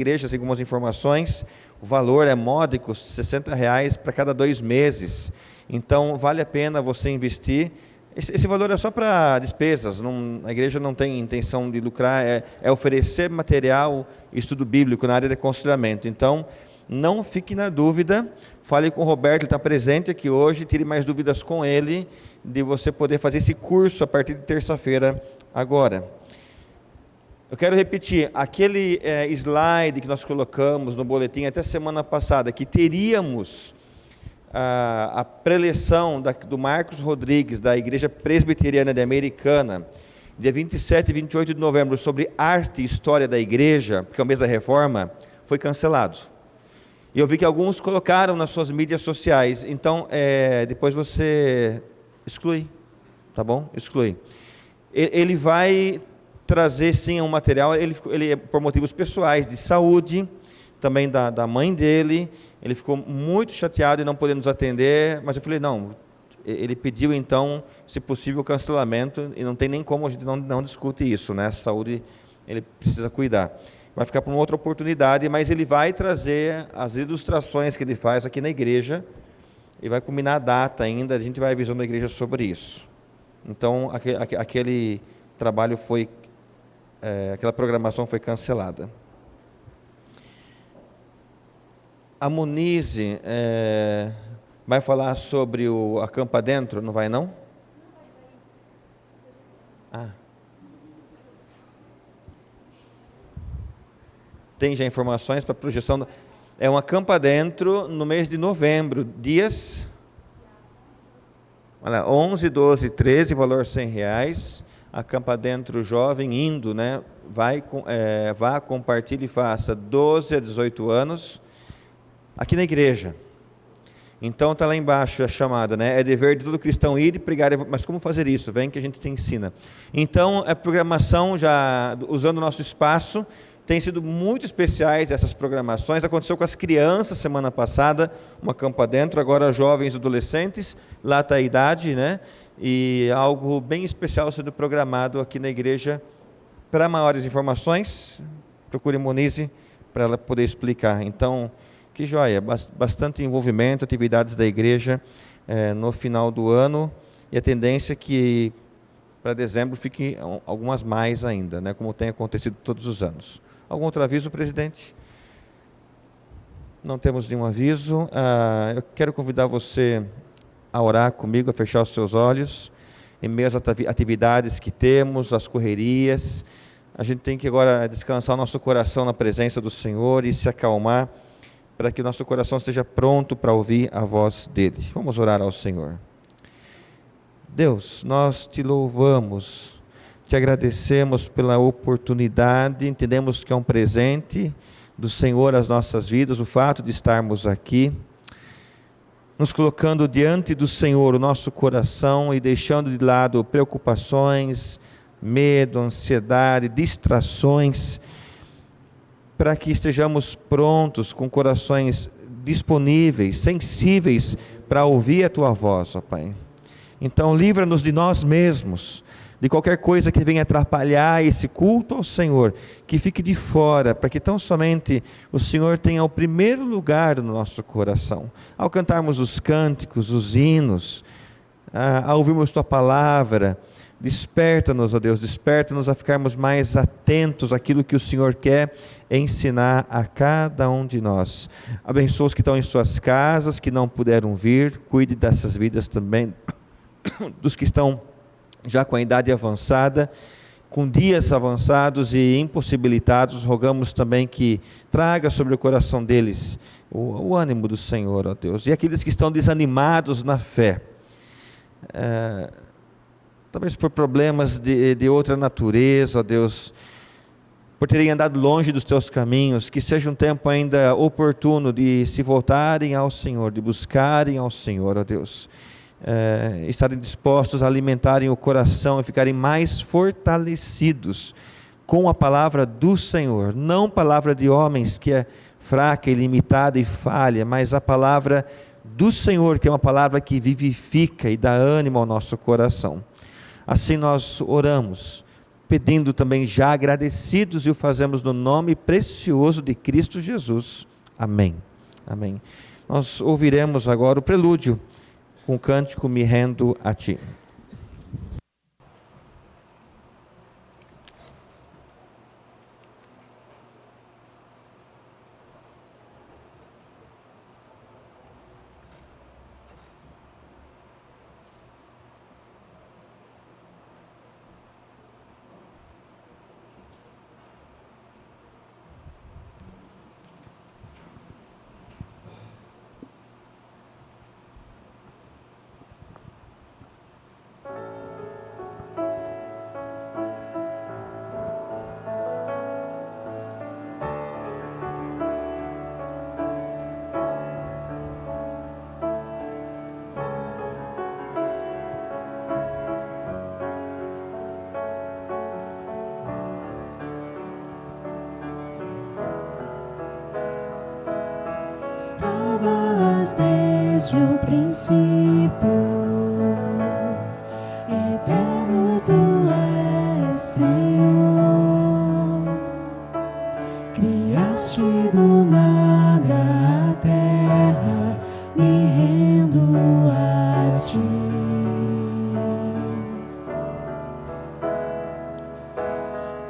igreja, assim, algumas informações, o valor é módico, R$60 para cada 2 meses. Então, vale a pena você investir. Esse valor é só para despesas, a igreja não tem intenção de lucrar, é oferecer material, estudo bíblico na área de aconselhamento. Então, não fique na dúvida, fale com o Roberto, ele está presente aqui hoje, tire mais dúvidas com ele, de você poder fazer esse curso a partir de terça-feira agora. Eu quero repetir, aquele slide que nós colocamos no boletim até semana passada, que teríamos a preleção do Marcos Rodrigues, da Igreja Presbiteriana de Americana, dia 27 e 28 de novembro, sobre arte e história da igreja, porque é o mês da reforma, foi cancelado. E eu vi que alguns colocaram nas suas mídias sociais, então depois você exclui, tá bom? Exclui. Ele vai trazer sim um material, ele por motivos pessoais, de saúde, também da mãe dele, ele ficou muito chateado e não podendo nos atender, mas eu falei, não, ele pediu então, se possível, cancelamento, e não tem nem como, a gente não discute isso, né? Saúde, ele precisa cuidar. Vai ficar para uma outra oportunidade, mas ele vai trazer as ilustrações que ele faz aqui na igreja, e vai combinar a data ainda, a gente vai avisando a igreja sobre isso. Então, aquele trabalho foi, aquela programação foi cancelada. A Munize vai falar sobre o Acampa Dentro, não vai não? Tem já informações para projeção. É um Acampa Dentro no mês de novembro, dias 11, 12 e 13, valor R$100. Acampa Dentro jovem, indo, né? Vá, compartilhe e faça 12 a 18 anos, aqui na igreja. Então está lá embaixo a chamada, né? É dever de todo cristão ir e pregar, mas como fazer isso? Vem que a gente te ensina. Então, a programação, já usando o nosso espaço, tem sido muito especiais essas programações. Aconteceu com as crianças semana passada, uma campa dentro, agora jovens e adolescentes, lá está a idade, né? E algo bem especial sendo programado aqui na igreja. Para maiores informações, procure Munize para ela poder explicar. Então, que joia, bastante envolvimento, atividades da igreja no final do ano, e a tendência é que para dezembro fique algumas mais ainda, né? Como tem acontecido todos os anos. Algum outro aviso, presidente? Não temos nenhum aviso. Eu quero convidar você a orar comigo, a fechar os seus olhos, em meio às atividades que temos, as correrias. A gente tem que agora descansar o nosso coração na presença do Senhor e se acalmar, para que o nosso coração esteja pronto para ouvir a voz dEle. Vamos orar ao Senhor. Deus, nós te louvamos, te agradecemos pela oportunidade, entendemos que é um presente do Senhor às nossas vidas, o fato de estarmos aqui, nos colocando diante do Senhor o nosso coração e deixando de lado preocupações, medo, ansiedade, distrações, para que estejamos prontos, com corações disponíveis, sensíveis para ouvir a Tua voz, ó Pai. Então livra-nos de nós mesmos, de qualquer coisa que venha atrapalhar esse culto ao Senhor, que fique de fora, para que tão somente o Senhor tenha o primeiro lugar no nosso coração. Ao cantarmos os cânticos, os hinos, ao ouvirmos Tua palavra, desperta-nos, ó Deus, desperta-nos a ficarmos mais atentos àquilo que o Senhor quer ensinar a cada um de nós. Abençoa os que estão em suas casas, que não puderam vir, cuide dessas vidas também, dos que estão já com a idade avançada, com dias avançados e impossibilitados, rogamos também que traga sobre o coração deles o ânimo do Senhor, ó Deus. E aqueles que estão desanimados na fé, talvez por problemas de outra natureza, ó Deus, por terem andado longe dos Teus caminhos, que seja um tempo ainda oportuno de se voltarem ao Senhor, de buscarem ao Senhor, ó Deus. Estarem dispostos a alimentarem o coração e ficarem mais fortalecidos com a palavra do Senhor, não palavra de homens que é fraca, ilimitada e falha, mas a palavra do Senhor, que é uma palavra que vivifica e dá ânimo ao nosso coração. Assim nós oramos, pedindo também já agradecidos, e o fazemos no nome precioso de Cristo Jesus. Amém. Amém. Nós ouviremos agora o prelúdio com o cântico Me Rendo a Ti. Estavas desde o princípio, eterno Tu és, Senhor. Criaste do nada a terra, me rendo a Ti.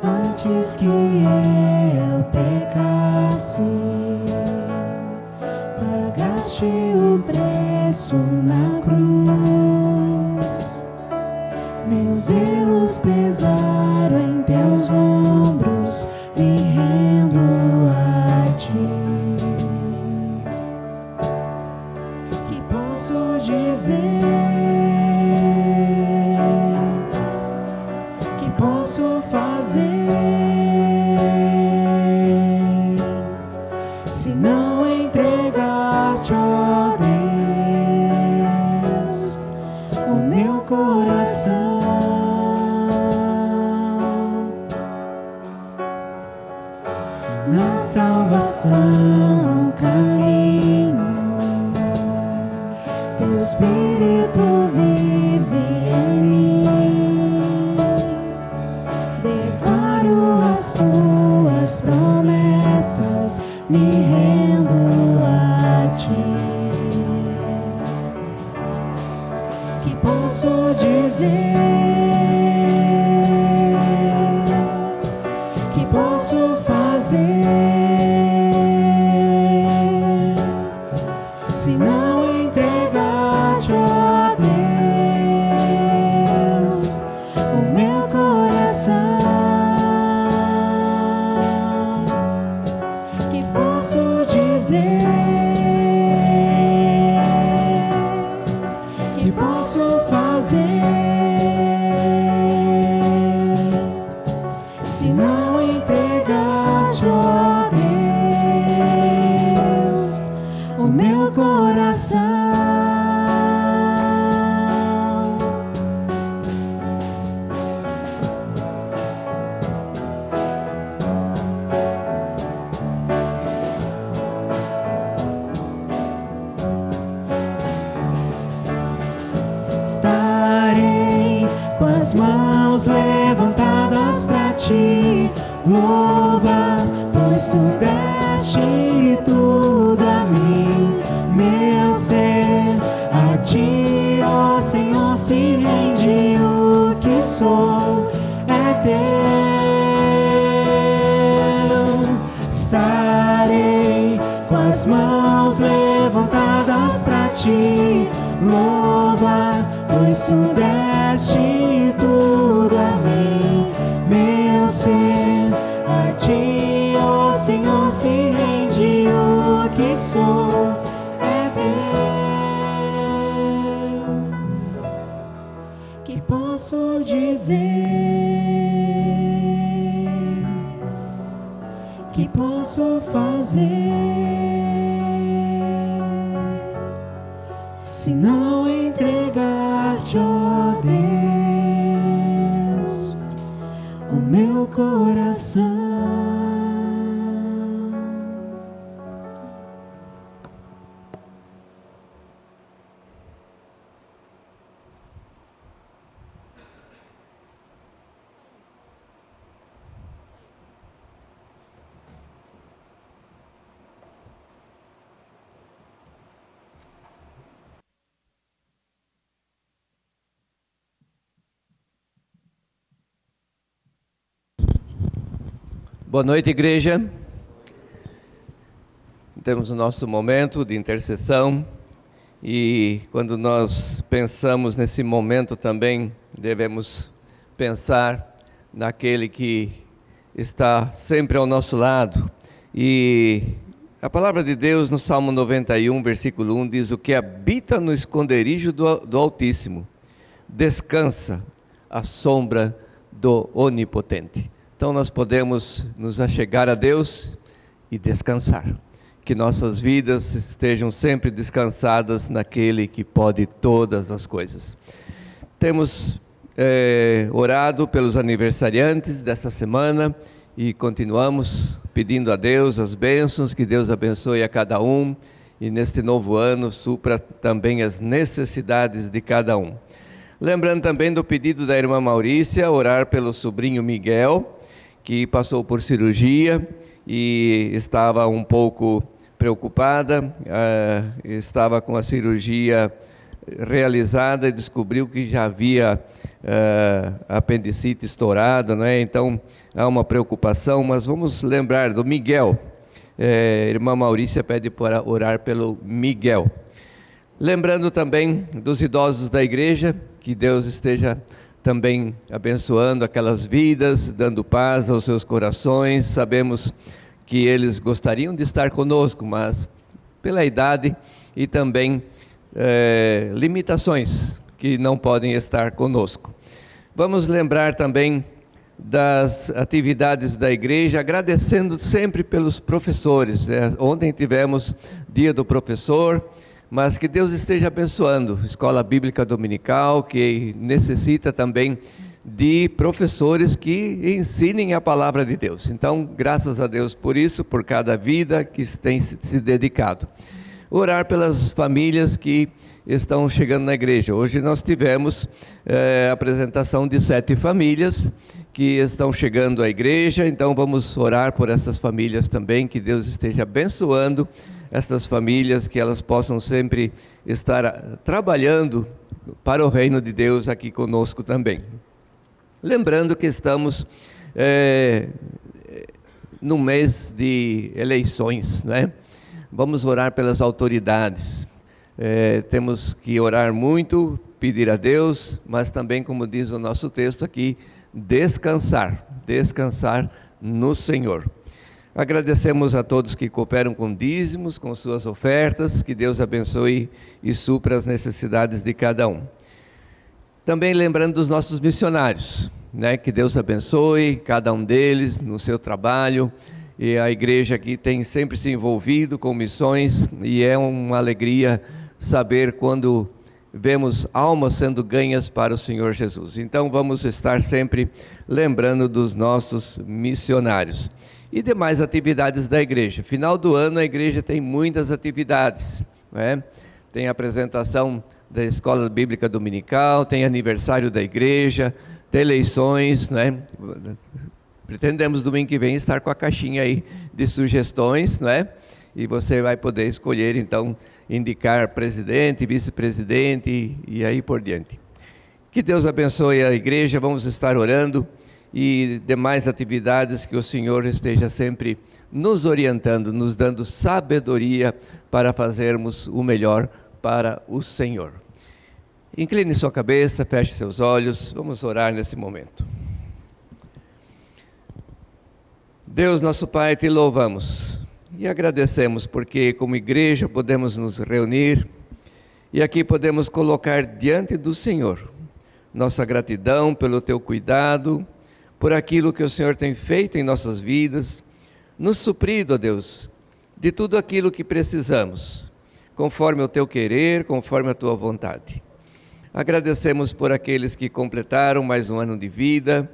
Antes que eu pecasse, pagaste o preço na cruz. Meus erros pesaram em Teus ombros, me rendo a Ti. Que posso dizer? Que posso fazer? Se não entregar-te, ó Deus, o meu coração. Na salvação, o caminho, Teu Espírito vive em mim. Declaro as Tuas promessas, me rendo a Ti. Que posso dizer? Que posso fazer? Se não entregar-te, ó Deus, o meu coração. Que posso dizer? Que posso fazer? Se não entregar-te, ó Deus, o meu coração. Estarei com as mãos levantadas pra Ti. Louva, pois Tu deste tudo a mim. Meu ser a Ti, ó Senhor, se rende. O que sou é Teu. Estarei com as mãos levantadas pra Ti. Louva, pois Tu deste tudo a mim. Meu ser a Ti, ó Senhor, se rende. O que sou é Teu. Que posso dizer? Que posso fazer? Se não entregar-te, ó Deus, o meu coração. Boa noite, igreja. Temos o nosso momento de intercessão e quando nós pensamos nesse momento também devemos pensar naquele que está sempre ao nosso lado. E a palavra de Deus no Salmo 91, versículo 1 diz: o que habita no esconderijo do Altíssimo descansa à sombra do Onipotente. Então nós podemos nos achegar a Deus e descansar. Que nossas vidas estejam sempre descansadas naquele que pode todas as coisas. Temos orado pelos aniversariantes dessa semana e continuamos pedindo a Deus as bênçãos, que Deus abençoe a cada um e neste novo ano supra também as necessidades de cada um. Lembrando também do pedido da irmã Maurícia, orar pelo sobrinho Miguel, que passou por cirurgia e estava um pouco preocupada, estava com a cirurgia realizada e descobriu que já havia apendicite estourada, né? Então há uma preocupação, mas vamos lembrar do Miguel. Irmã Maurícia pede para orar pelo Miguel. Lembrando também dos idosos da igreja, que Deus esteja também abençoando aquelas vidas, dando paz aos seus corações. Sabemos que eles gostariam de estar conosco, mas pela idade e também limitações que não podem estar conosco. Vamos lembrar também das atividades da igreja, agradecendo sempre pelos professores. Ontem tivemos dia do professor, mas que Deus esteja abençoando Escola Bíblica Dominical, que necessita também de professores que ensinem a palavra de Deus. Então, graças a Deus por isso, por cada vida que tem se dedicado. Orar pelas famílias que estão chegando na igreja. Hoje nós tivemos a apresentação de 7 famílias que estão chegando à igreja, então vamos orar por essas famílias também, que Deus esteja abençoando essas famílias, que elas possam sempre estar trabalhando para o reino de Deus aqui conosco também. Lembrando que estamos no mês de eleições, né? Vamos orar pelas autoridades. Temos que orar muito, pedir a Deus, mas também, como diz o nosso texto aqui, descansar no Senhor. Agradecemos a todos que cooperam com dízimos, com suas ofertas, que Deus abençoe e supra as necessidades de cada um. Também lembrando dos nossos missionários, né? Que Deus abençoe cada um deles no seu trabalho, e a igreja aqui tem sempre se envolvido com missões, e é uma alegria saber quando vemos almas sendo ganhas para o Senhor Jesus. Então vamos estar sempre lembrando dos nossos missionários. E demais atividades da igreja. Final do ano a igreja tem muitas atividades, né? Tem a apresentação da Escola Bíblica Dominical, tem aniversário da igreja, tem eleições, né? Pretendemos domingo que vem estar com a caixinha aí de sugestões, né? E você vai poder escolher então indicar presidente, vice-presidente e aí por diante. Que Deus abençoe a igreja, vamos estar orando e demais atividades, que o Senhor esteja sempre nos orientando, nos dando sabedoria para fazermos o melhor para o Senhor. Incline sua cabeça, feche seus olhos, vamos orar nesse momento. Deus nosso Pai, te louvamos e agradecemos porque como igreja podemos nos reunir e aqui podemos colocar diante do Senhor nossa gratidão pelo teu cuidado, por aquilo que o Senhor tem feito em nossas vidas, nos suprido, ó Deus, de tudo aquilo que precisamos, conforme o teu querer, conforme a tua vontade. Agradecemos por aqueles que completaram mais um ano de vida,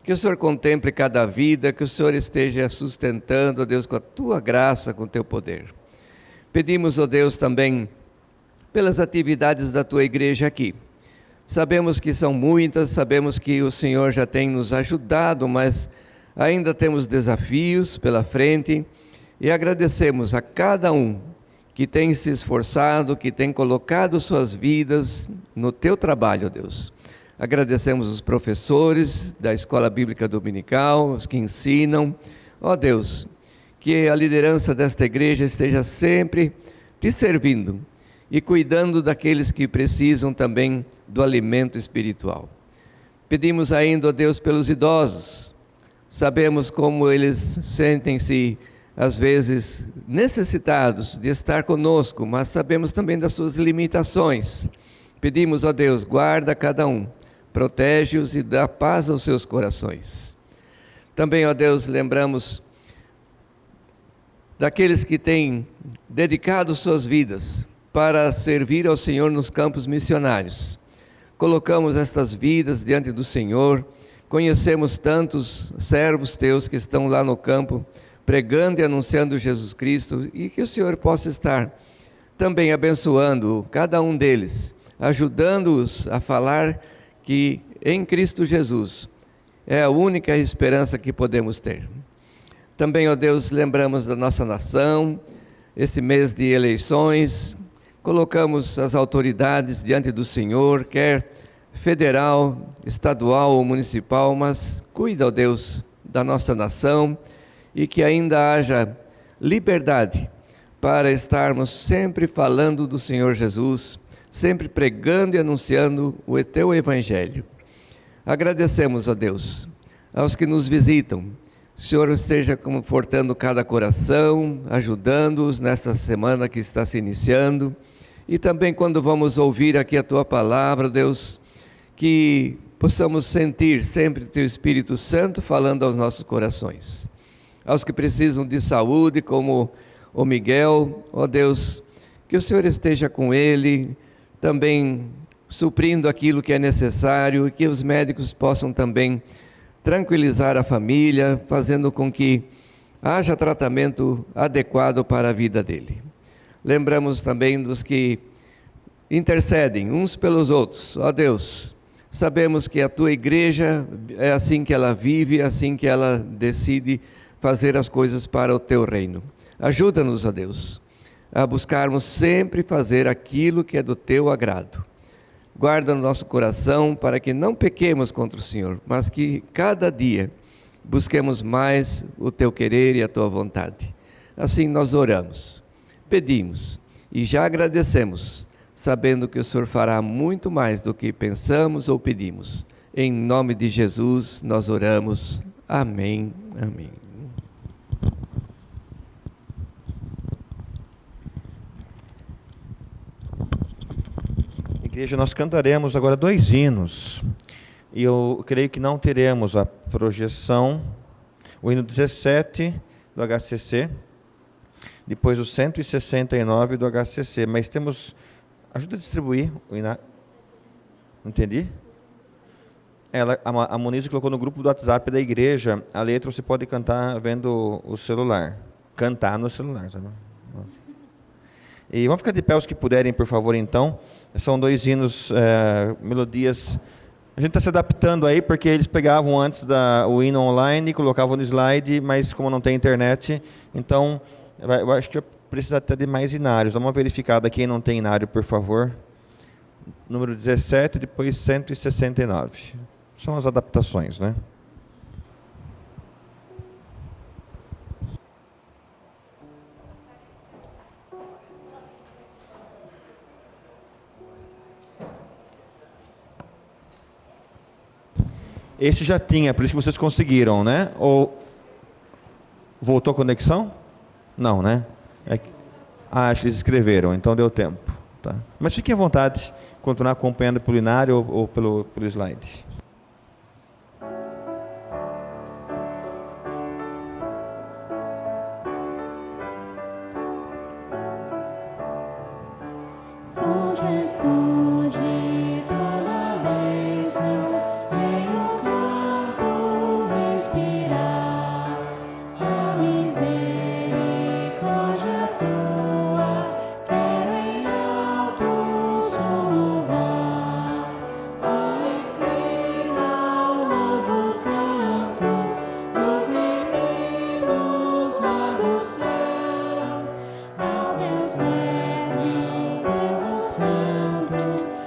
que o Senhor contemple cada vida, que o Senhor esteja sustentando, ó Deus, com a tua graça, com o teu poder. Pedimos, ó Deus, também pelas atividades da tua igreja aqui. Sabemos que são muitas, sabemos que o Senhor já tem nos ajudado, mas ainda temos desafios pela frente e agradecemos a cada um que tem se esforçado, que tem colocado suas vidas no teu trabalho, Deus. Agradecemos os professores da Escola Bíblica Dominical, os que ensinam, Ó Deus, que a liderança desta igreja esteja sempre te servindo e cuidando daqueles que precisam também do alimento espiritual. Pedimos ainda, ó Deus, pelos idosos. Sabemos como eles sentem-se, às vezes, necessitados de estar conosco, mas sabemos também das suas limitações. Pedimos, ó Deus, guarda cada um, protege-os e dá paz aos seus corações. Também, ó Deus, lembramos daqueles que têm dedicado suas vidas para servir ao Senhor nos campos missionários. Colocamos estas vidas diante do Senhor, conhecemos tantos servos teus que estão lá no campo, pregando e anunciando Jesus Cristo, e que o Senhor possa estar também abençoando cada um deles, ajudando-os a falar que em Cristo Jesus é a única esperança que podemos ter. Também, ó Deus, lembramos da nossa nação, esse mês de eleições, colocamos as autoridades diante do Senhor, quer federal, estadual ou municipal, mas cuida, ó Deus, da nossa nação e que ainda haja liberdade para estarmos sempre falando do Senhor Jesus, sempre pregando e anunciando o teu evangelho. Agradecemos, ó Deus, aos que nos visitam. O Senhor esteja confortando cada coração, ajudando-os nessa semana que está se iniciando. E também quando vamos ouvir aqui a Tua palavra, Deus, que possamos sentir sempre o Teu Espírito Santo falando aos nossos corações. Aos que precisam de saúde, como o Miguel, ó Deus, que o Senhor esteja com ele, também suprindo aquilo que é necessário, e que os médicos possam também tranquilizar a família, fazendo com que haja tratamento adequado para a vida dele. Lembramos também dos que intercedem uns pelos outros. Ó Deus, sabemos que a Tua igreja é assim que ela vive, é assim que ela decide fazer as coisas para o Teu reino. Ajuda-nos, ó Deus, a buscarmos sempre fazer aquilo que é do Teu agrado. Guarda no nosso coração para que não pequemos contra o Senhor, mas que cada dia busquemos mais o Teu querer e a Tua vontade. Assim nós oramos, pedimos e já agradecemos, sabendo que o Senhor fará muito mais do que pensamos ou pedimos. Em nome de Jesus nós oramos. Amém. Amém. Igreja, nós cantaremos agora 2 hinos, e eu creio que não teremos a projeção, o hino 17 do HCC, depois o 169 do HCC, mas temos, ajuda a distribuir o hino, entendi? A Moniz colocou no grupo do WhatsApp da igreja, a letra você pode cantar vendo o celular, cantar no celular, sabe? E vamos ficar de pé os que puderem, por favor, então. São 2 hinos, melodias. A gente está se adaptando aí, porque eles pegavam antes o hino online e colocavam no slide, mas como não tem internet, então eu acho que precisa até de mais inários. Vamos verificar quem não tem inário, por favor. Número 17, depois 169. São as adaptações, né? Esse já tinha, por isso que vocês conseguiram, né? Ou voltou a conexão? Não, né? Acho que eles escreveram, então deu tempo. Tá? Mas fiquem à vontade de continuar acompanhando pelo inário ou pelo slide. Fontes de toda bênção, venho canto inspirar a misericórdia tua, quero em alto som louvar. Ó, ensina o novo canto dos remidos lá dos céus, ao Deus certo e povo santo.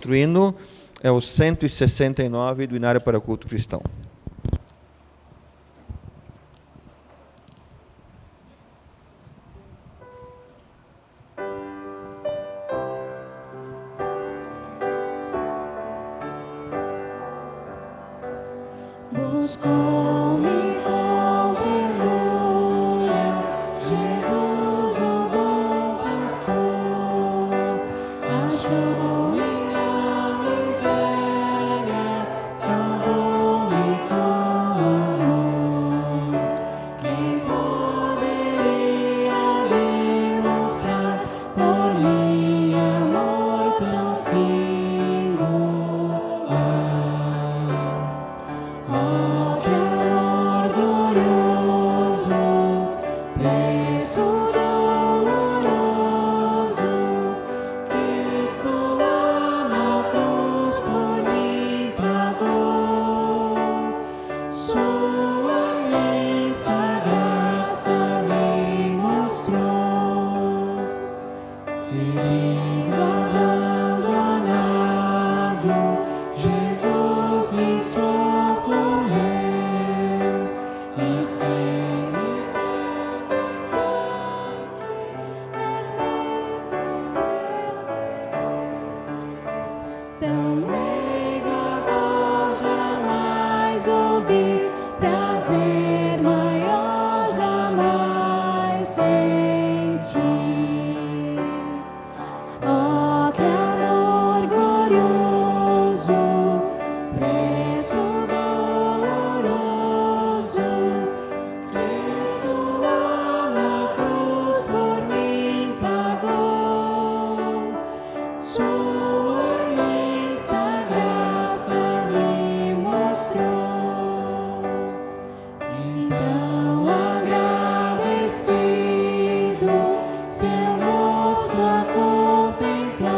Outro hino é o 169 do Inário para o Culto Cristão. Buscou-me com ternura, Jesus, o bom pastor, achou-me na miséria, salvou-me com amor. Quem poderia demonstrar por mim amor tão singular? Oh, que amor glorioso, preço doloroso, Cristo lá na cruz por mim pagou. Sua imensa graça me mostrou. Perigo abandonado, Jesus me socorreu. E sem tão meiga voz jamais ouvi, prazer maior jamais senti. Oh, que amor glorioso, preço doloroso, Cristo lá na cruz por mim pagou. Sua imensa graça me mostrou. Então agradecido, seu rosto a contemplar,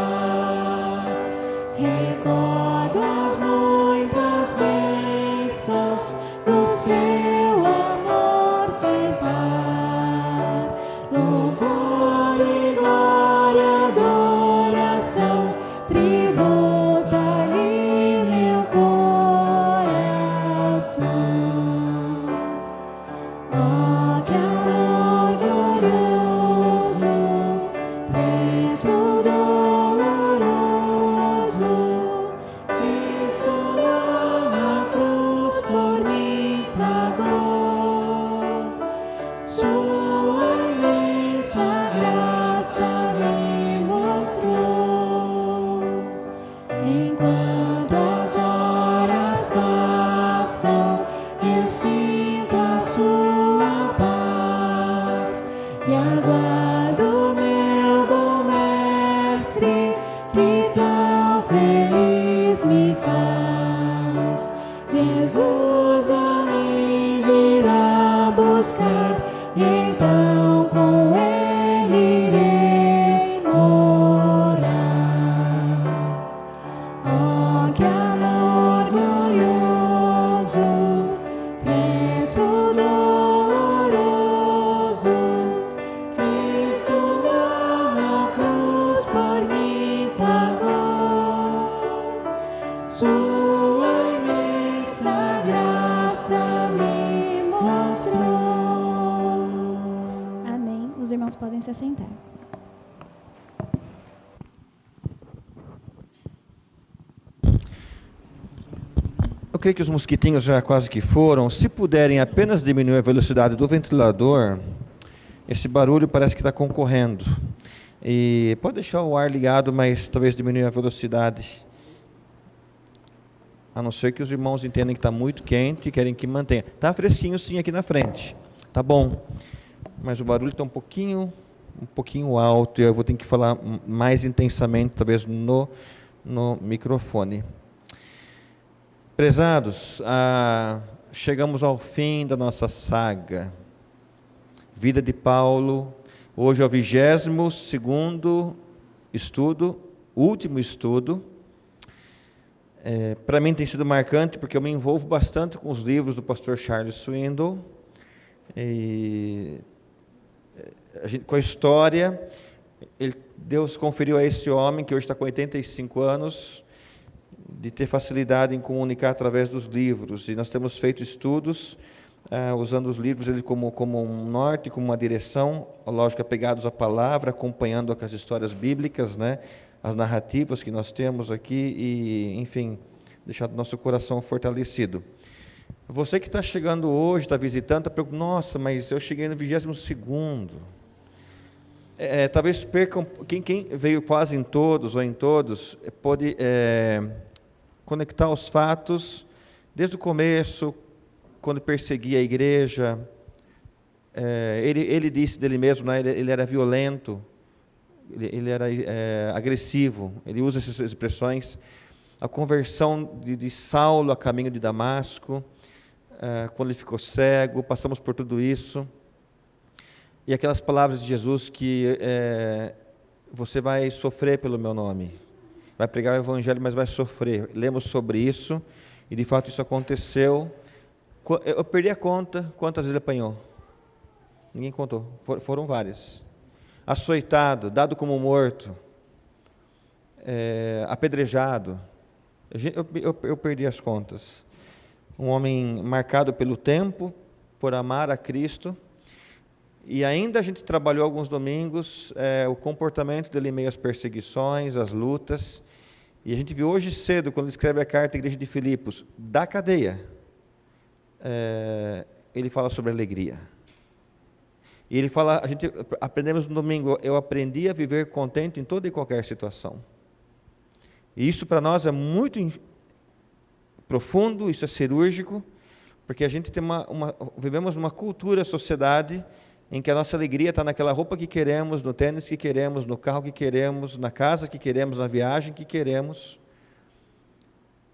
recordo as muitas bênçãos do seu amor sem par. Louvor e glória, adoração, tributa-lhe meu coração. Oh, que amor glorioso, preço doloroso, Cristo lá na cruz por mim pagou. Sua imensa graça me mostrou. Enquanto as horas passam, eu sinto a sua paz e aguardo meu bom mestre, que tão feliz me faz. Jesus a mim virá buscar, e então com ele irei morar. Oh, que amor glorioso, preço doloroso, Cristo lá na cruz por mim pagou. Sua imensa graça me mostrou. Amém. Os irmãos podem se assentar. Eu creio que os mosquitinhos já quase que foram. Se puderem apenas diminuir a velocidade do ventilador, esse barulho parece que está concorrendo. E pode deixar o ar ligado, mas talvez diminuir a velocidade. A não ser que os irmãos entendem que está muito quente e querem que mantenha. Está fresquinho sim aqui na frente. Tá bom. Mas o barulho está um pouquinho alto e eu vou ter que falar mais intensamente, talvez no microfone. Prezados, chegamos ao fim da nossa saga. Vida de Paulo. Hoje é o 22º estudo, último estudo. Para mim tem sido marcante, porque eu me envolvo bastante com os livros do pastor Charles Swindoll, e com a história. Deus conferiu a esse homem, que hoje está com 85 anos, de ter facilidade em comunicar através dos livros. E nós temos feito estudos, usando os livros ele como um norte, como uma direção, lógico, apegados à palavra, acompanhando com as histórias bíblicas, né, as narrativas que nós temos aqui e, enfim, deixar o nosso coração fortalecido. Você que está chegando hoje, está visitando, está perguntando, nossa, mas eu cheguei no 22º. Talvez percam, quem veio quase em todos ou em todos, pode conectar os fatos desde o começo, quando perseguia a igreja. Ele disse dele mesmo, né, ele era violento, ele era agressivo, ele usa essas expressões. A conversão de Saulo a caminho de Damasco, quando ele ficou cego, passamos por tudo isso. E aquelas palavras de Jesus que você vai sofrer pelo meu nome, vai pregar o evangelho, mas vai sofrer. Lemos sobre isso, e de fato isso aconteceu. Eu perdi a conta quantas vezes ele apanhou. Ninguém contou, foram várias. Açoitado, dado como morto, apedrejado. Eu perdi as contas. Um homem marcado pelo tempo, por amar a Cristo. E ainda a gente trabalhou alguns domingos o comportamento dele em meio às perseguições, às lutas. E a gente viu hoje cedo, quando ele escreve a carta à igreja de Filipos, da cadeia, ele fala sobre alegria. E ele fala, aprendemos no domingo, eu aprendi a viver contente em toda e qualquer situação. E isso para nós é muito profundo, isso é cirúrgico, porque a gente tem vivemos numa cultura, sociedade, em que a nossa alegria está naquela roupa que queremos, no tênis que queremos, no carro que queremos, na casa que queremos, na viagem que queremos.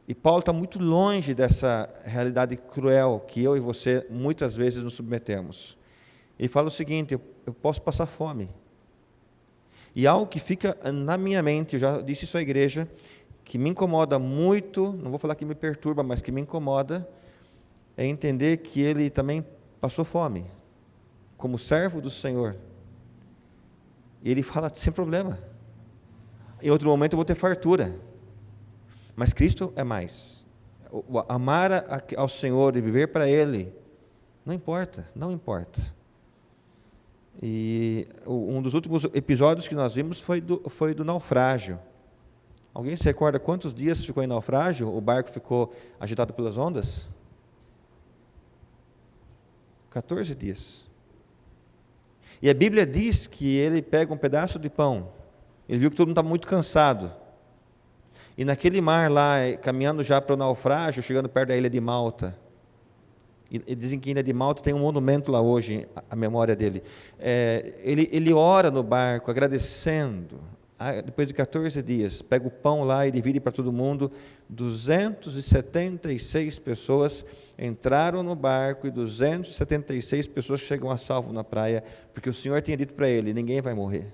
E Paulo está muito longe dessa realidade cruel que eu e você muitas vezes nos submetemos. Ele fala o seguinte, eu posso passar fome. E algo que fica na minha mente, eu já disse isso à igreja, que me incomoda muito, não vou falar que me perturba, mas que me incomoda, é entender que ele também passou fome, como servo do Senhor. E ele fala, sem problema. Em outro momento eu vou ter fartura. Mas Cristo é mais. Amar ao Senhor e viver para Ele, não importa, não importa. E um dos últimos episódios que nós vimos foi do naufrágio. Alguém se recorda quantos dias ficou em naufrágio? O barco ficou agitado pelas ondas? 14 dias. E a Bíblia diz que ele pega um pedaço de pão. Ele viu que todo mundo estava muito cansado. E naquele mar lá, caminhando já para o naufrágio, chegando perto da ilha de Malta. E dizem que a ilha de Malta tem um monumento lá hoje, a memória dele. Ele ora no barco, agradecendo. Depois de 14 dias, pega o pão lá e divide para todo mundo. 276 pessoas entraram no barco e 276 pessoas chegam a salvo na praia, porque o Senhor tinha dito para ele, ninguém vai morrer.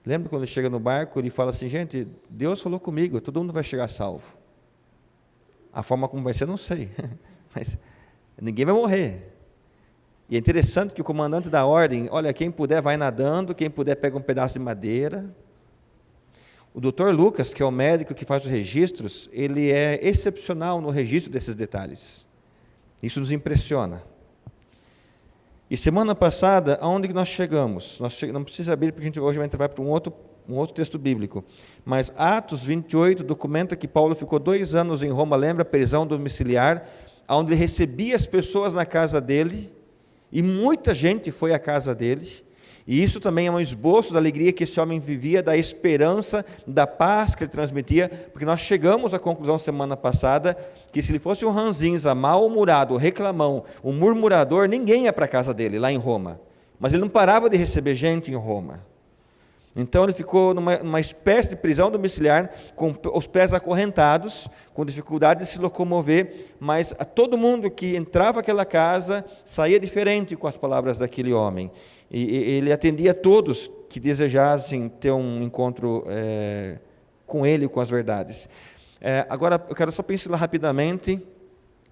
Lembra quando ele chega no barco, ele fala assim, gente, Deus falou comigo, todo mundo vai chegar salvo. A forma como vai ser, não sei, mas ninguém vai morrer. E é interessante que o comandante dá ordem, olha, quem puder vai nadando, quem puder pega um pedaço de madeira. O doutor Lucas, que é o médico que faz os registros, ele é excepcional no registro desses detalhes. Isso nos impressiona. E semana passada, aonde que nós chegamos? Não precisa abrir, porque a gente hoje vai entrar para um outro texto bíblico. Mas Atos 28 documenta que Paulo ficou 2 anos em Roma, lembra a prisão domiciliar, onde ele recebia as pessoas na casa dele, e muita gente foi à casa dele, e isso também é um esboço da alegria que esse homem vivia, da esperança, da paz que ele transmitia, porque nós chegamos à conclusão semana passada, que se ele fosse um ranzinza, mal-humorado, reclamão, um murmurador, ninguém ia para a casa dele, lá em Roma. Mas ele não parava de receber gente em Roma. Então ele ficou numa espécie de prisão domiciliar, com os pés acorrentados, com dificuldade de se locomover, mas a todo mundo que entrava naquela casa saía diferente com as palavras daquele homem. E ele atendia a todos que desejassem ter um encontro com ele, com as verdades. Agora, eu quero só pincelar rapidamente,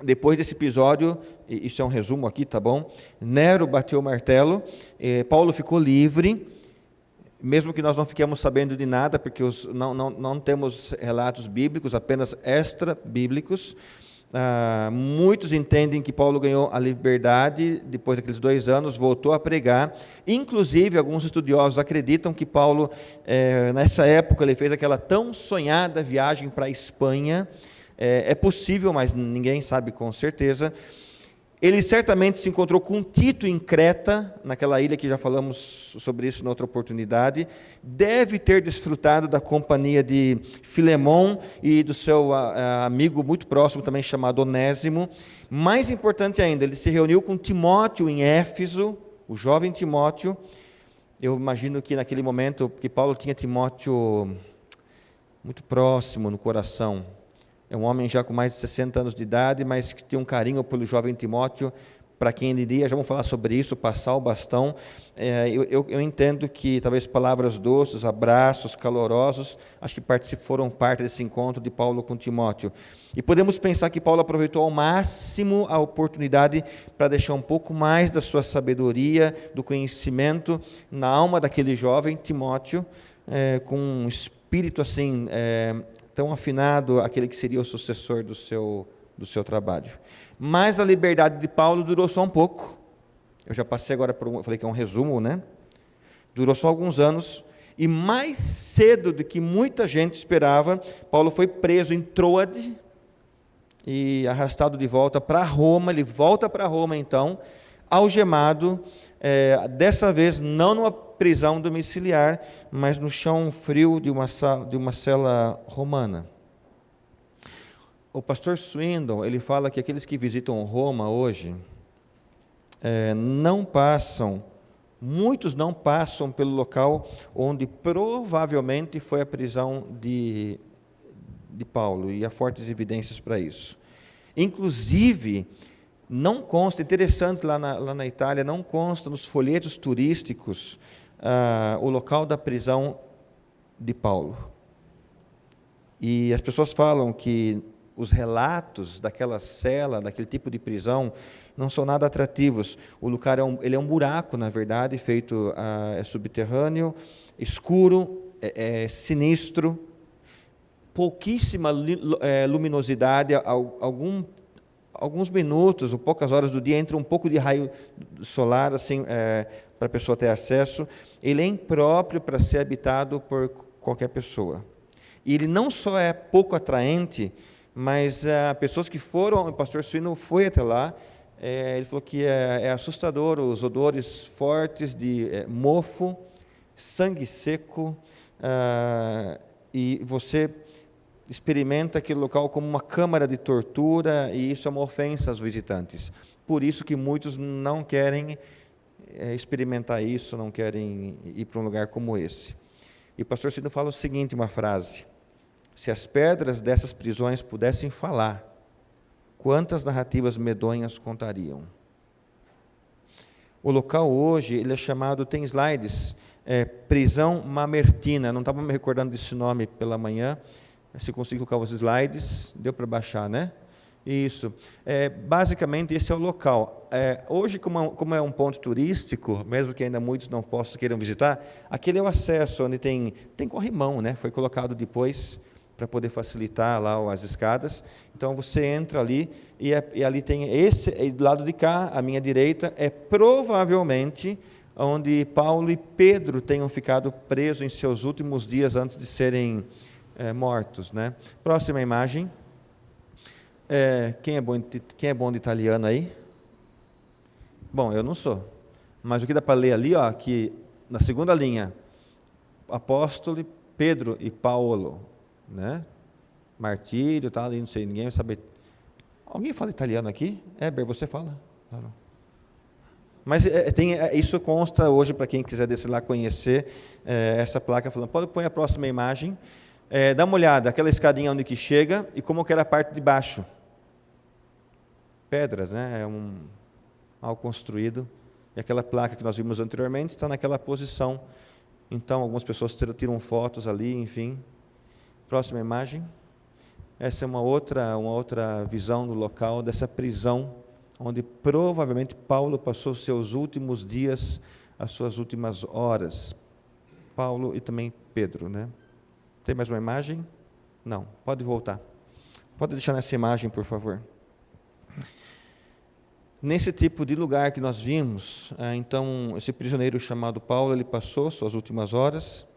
depois desse episódio, isso é um resumo aqui, tá bom? Nero bateu o martelo, Paulo ficou livre. mesmo que nós não fiquemos sabendo de nada, porque não temos relatos bíblicos, apenas extra-bíblicos, muitos entendem que Paulo ganhou a liberdade depois daqueles 2 anos, voltou a pregar. Inclusive, alguns estudiosos acreditam que Paulo, nessa época, ele fez aquela tão sonhada viagem para a Espanha. É possível, mas ninguém sabe com certeza. Ele certamente se encontrou com Tito em Creta, naquela ilha que já falamos sobre isso na outra oportunidade. Deve ter desfrutado da companhia de Filemon e do seu amigo muito próximo também chamado Onésimo. Mais importante ainda, ele se reuniu com Timóteo em Éfeso, o jovem Timóteo. Eu imagino que naquele momento, que Paulo tinha Timóteo muito próximo no coração. É um homem já com mais de 60 anos de idade, mas que tem um carinho pelo jovem Timóteo, para quem ele iria, já vamos falar sobre isso, passar o bastão. Eu entendo que talvez palavras doces, abraços calorosos, acho que foram parte desse encontro de Paulo com Timóteo. E podemos pensar que Paulo aproveitou ao máximo a oportunidade para deixar um pouco mais da sua sabedoria, do conhecimento na alma daquele jovem Timóteo, com um espírito assim, tão afinado, aquele que seria o sucessor do seu trabalho. Mas a liberdade de Paulo durou só um pouco. Eu já passei agora eu falei que é um resumo, né? Durou só alguns anos, e mais cedo do que muita gente esperava, Paulo foi preso em Troade e arrastado de volta para Roma. Ele volta para Roma, então, algemado, dessa vez não numa prisão domiciliar, mas no chão frio de uma cela romana. O pastor Swindon, ele fala que aqueles que visitam Roma hoje, muitos não passam pelo local onde provavelmente foi a prisão de Paulo, e há fortes evidências para isso. Inclusive, não consta, interessante, lá na Itália, não consta nos folhetos turísticos o local da prisão de Paulo. E as pessoas falam que os relatos daquela cela, daquele tipo de prisão, não são nada atrativos. O lugar ele é um buraco, na verdade, feito subterrâneo, escuro, sinistro, pouquíssima luminosidade, alguns minutos ou poucas horas do dia entra um pouco de raio solar assim, para a pessoa ter acesso. Ele é impróprio para ser habitado por qualquer pessoa. E ele não só é pouco atraente, mas pessoas que foram, o pastor Suíno foi até lá, ele falou que é assustador os odores fortes de mofo, sangue seco, e você experimenta aquele local como uma câmara de tortura, e isso é uma ofensa aos visitantes. Por isso que muitos não querem experimentar isso, não querem ir para um lugar como esse. E o pastor Cino fala o seguinte, uma frase: se as pedras dessas prisões pudessem falar, quantas narrativas medonhas contariam? O local hoje, ele é chamado, tem slides, prisão Mamertina. Não estava me recordando desse nome pela manhã. Se consigo colocar os slides, deu para baixar, né? Isso. Basicamente, esse é o local. Hoje, como é um ponto turístico, mesmo que ainda muitos não queiram visitar, aquele é o acesso, onde tem corrimão, né? Foi colocado depois para poder facilitar lá as escadas. Então, você entra ali, e ali tem esse, do lado de cá, à minha direita, é provavelmente onde Paulo e Pedro tenham ficado presos em seus últimos dias antes de serem mortos, né? Próxima imagem. Quem é bom de italiano aí? Bom, eu não sou. Mas o que dá para ler ali, ó, que na segunda linha, apóstolo Pedro e Paulo, né? Martírio, tal, não sei, ninguém vai saber. Alguém fala italiano aqui? Éber, você fala? Não. Mas isso consta hoje, para quem quiser descer lá conhecer essa placa, falando, pode pôr a próxima imagem. Dá uma olhada, aquela escadinha onde que chega e como que era a parte de baixo. Pedras, né? Mal construído. E aquela placa que nós vimos anteriormente está naquela posição. Então, algumas pessoas tiram fotos ali, enfim. Próxima imagem. Essa é uma outra visão do local dessa prisão, onde provavelmente Paulo passou seus últimos dias, as suas últimas horas. Paulo e também Pedro, né? Tem mais uma imagem? Não, pode voltar. Pode deixar nessa imagem, por favor. Nesse tipo de lugar que nós vimos, então, esse prisioneiro chamado Paulo, ele passou suas últimas horas,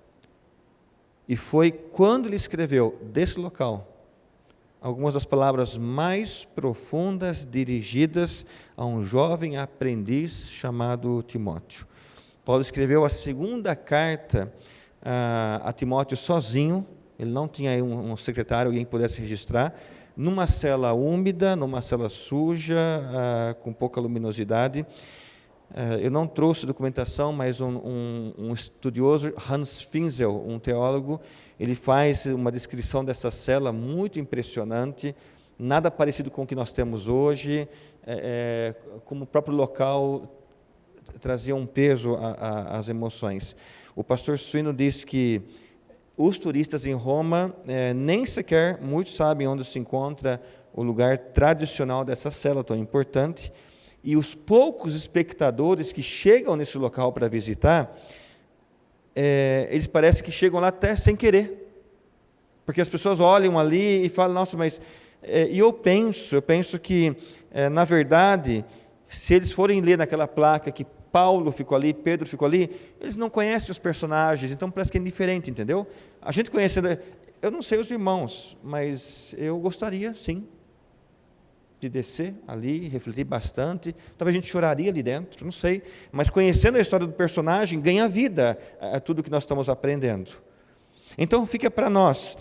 e foi quando ele escreveu desse local algumas das palavras mais profundas dirigidas a um jovem aprendiz chamado Timóteo. Paulo escreveu a segunda carta a Timóteo sozinho, ele não tinha aí um secretário, alguém que pudesse registrar, numa cela úmida, numa cela suja, com pouca luminosidade. Eu não trouxe documentação, mas um estudioso, Hans Finzel, um teólogo, ele faz uma descrição dessa cela muito impressionante, nada parecido com o que nós temos hoje, como o próprio local trazia um peso às emoções. O pastor Suino diz que os turistas em Roma, nem sequer muitos sabem onde se encontra o lugar tradicional dessa cela tão importante, e os poucos espectadores que chegam nesse local para visitar, eles parecem que chegam lá até sem querer, porque as pessoas olham ali e falam, nossa, mas... E eu penso que, na verdade, se eles forem ler naquela placa que Paulo ficou ali, Pedro ficou ali, eles não conhecem os personagens, então parece que é indiferente, entendeu? A gente conhecendo, eu não sei os irmãos, mas eu gostaria, sim, de descer ali, refletir bastante, talvez a gente choraria ali dentro, não sei, mas conhecendo a história do personagem, ganha vida a tudo que nós estamos aprendendo. Então fica para nós,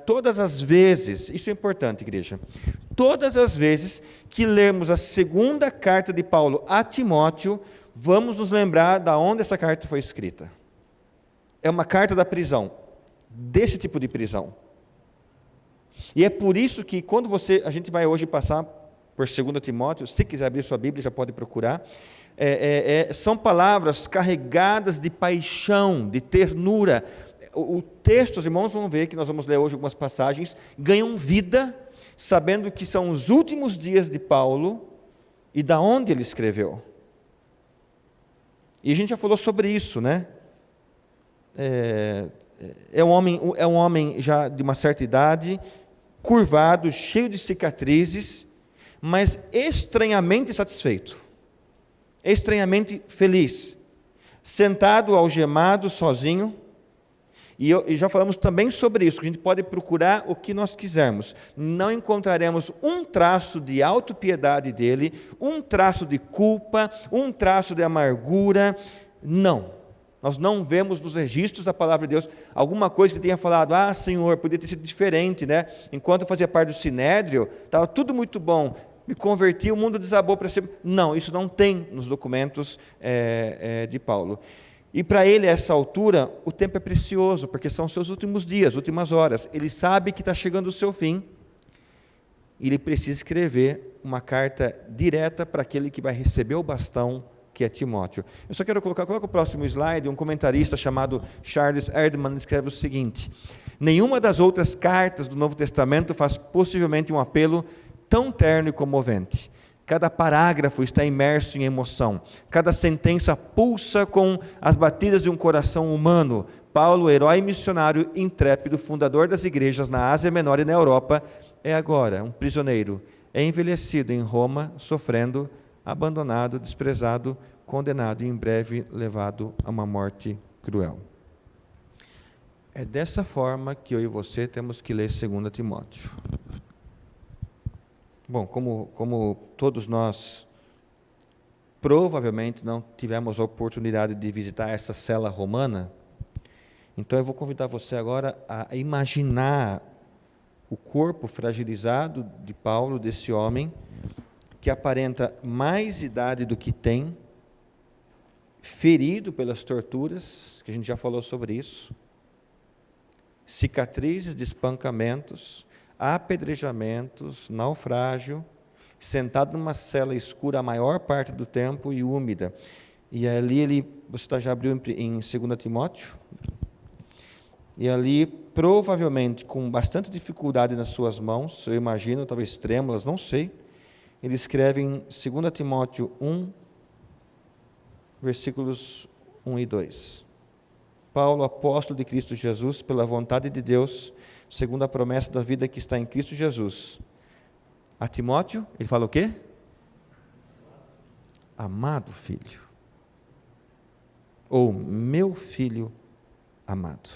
todas as vezes, isso é importante, igreja, todas as vezes que lermos a segunda carta de Paulo a Timóteo, vamos nos lembrar de onde essa carta foi escrita. É uma carta da prisão, desse tipo de prisão. E é por isso que quando a gente vai hoje passar por 2 Timóteo, se quiser abrir sua Bíblia, já pode procurar, são palavras carregadas de paixão, de ternura. O texto, os irmãos vão ver, que nós vamos ler hoje algumas passagens, ganham vida, sabendo que são os últimos dias de Paulo e da onde ele escreveu. E a gente já falou sobre isso, né? É um homem já de uma certa idade, curvado, cheio de cicatrizes, mas estranhamente satisfeito, estranhamente feliz, sentado, algemado, sozinho. E já falamos também sobre isso, que a gente pode procurar o que nós quisermos. Não encontraremos um traço de autopiedade dele, um traço de culpa, um traço de amargura. Não. Nós não vemos nos registros da palavra de Deus alguma coisa que tenha falado, Senhor, podia ter sido diferente, né? Enquanto eu fazia parte do Sinédrio, estava tudo muito bom, me converti, o mundo desabou para sempre. Não, isso não tem nos documentos de Paulo. E para ele, a essa altura, o tempo é precioso, porque são seus últimos dias, últimas horas. Ele sabe que está chegando o seu fim, e ele precisa escrever uma carta direta para aquele que vai receber o bastão, que é Timóteo. Eu só quero coloca o próximo slide, um comentarista chamado Charles Erdman escreve o seguinte: nenhuma das outras cartas do Novo Testamento faz possivelmente um apelo tão terno e comovente. Cada parágrafo está imerso em emoção. Cada sentença pulsa com as batidas de um coração humano. Paulo, herói missionário intrépido, fundador das igrejas na Ásia Menor e na Europa, é agora um prisioneiro, envelhecido em Roma, sofrendo, abandonado, desprezado, condenado e em breve levado a uma morte cruel. É dessa forma que eu e você temos que ler 2 Timóteo. Bom, como todos nós provavelmente não tivemos a oportunidade de visitar essa cela romana, então eu vou convidar você agora a imaginar o corpo fragilizado de Paulo, desse homem, que aparenta mais idade do que tem, ferido pelas torturas, que a gente já falou sobre isso, cicatrizes de espancamentos, apedrejamentos, naufrágio, sentado numa cela escura a maior parte do tempo e úmida. E ali você já abriu em 2 Timóteo? E ali, provavelmente, com bastante dificuldade nas suas mãos, eu imagino, talvez trêmulas, não sei, ele escreve em 2 Timóteo 1, versículos 1 e 2. Paulo, apóstolo de Cristo Jesus, pela vontade de Deus, segundo a promessa da vida que está em Cristo Jesus. A Timóteo, ele fala o quê? Amado filho. Ou meu filho amado.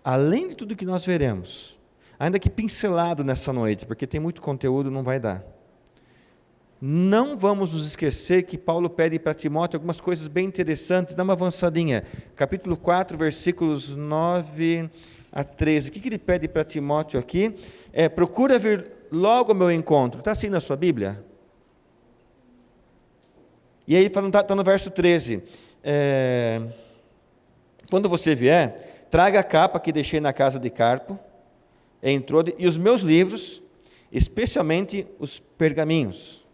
Além de tudo que nós veremos, ainda que pincelado nessa noite, porque tem muito conteúdo, não vai dar. Não vamos nos esquecer que Paulo pede para Timóteo algumas coisas bem interessantes. Dá uma avançadinha. Capítulo 4, versículos 9 a 13. O que ele pede para Timóteo aqui? Procura vir logo ao meu encontro. Está assim na sua Bíblia? E aí está no verso 13. Quando você vier, traga a capa que deixei na casa de Carpo, e os meus livros, especialmente os pergaminhos.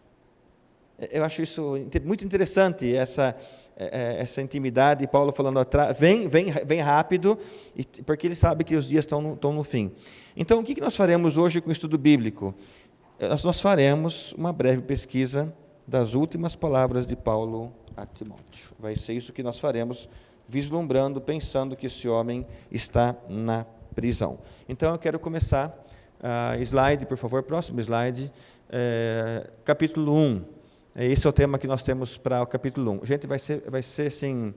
Eu acho isso muito interessante, essa intimidade, Paulo falando, vem rápido, porque ele sabe que os dias estão no fim. Então, o que nós faremos hoje com o estudo bíblico? Nós faremos uma breve pesquisa das últimas palavras de Paulo a Timóteo. Vai ser isso que nós faremos, vislumbrando, pensando que esse homem está na prisão. Então, eu quero começar, slide, por favor, próximo slide, capítulo 1. Esse é o tema que nós temos para o capítulo 1. Gente, vai ser assim,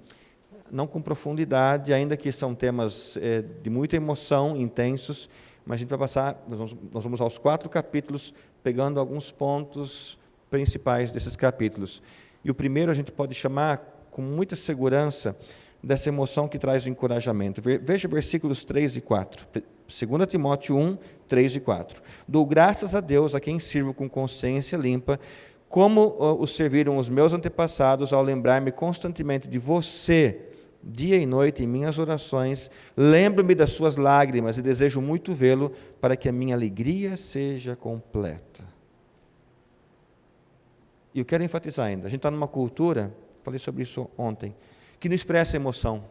não com profundidade, ainda que são temas de muita emoção, intensos, mas a gente vai passar, nós vamos aos 4 capítulos, pegando alguns pontos principais desses capítulos. E o primeiro a gente pode chamar, com muita segurança, dessa emoção que traz o encorajamento. Veja versículos 3 e 4. 2 Timóteo 1, 3 e 4. Dou graças a Deus, a quem sirvo com consciência limpa, como os serviram os meus antepassados, ao lembrar-me constantemente de você, dia e noite, em minhas orações. Lembro-me das suas lágrimas e desejo muito vê-lo, para que a minha alegria seja completa. E eu quero enfatizar ainda, a gente está numa cultura, falei sobre isso ontem, que não expressa emoção.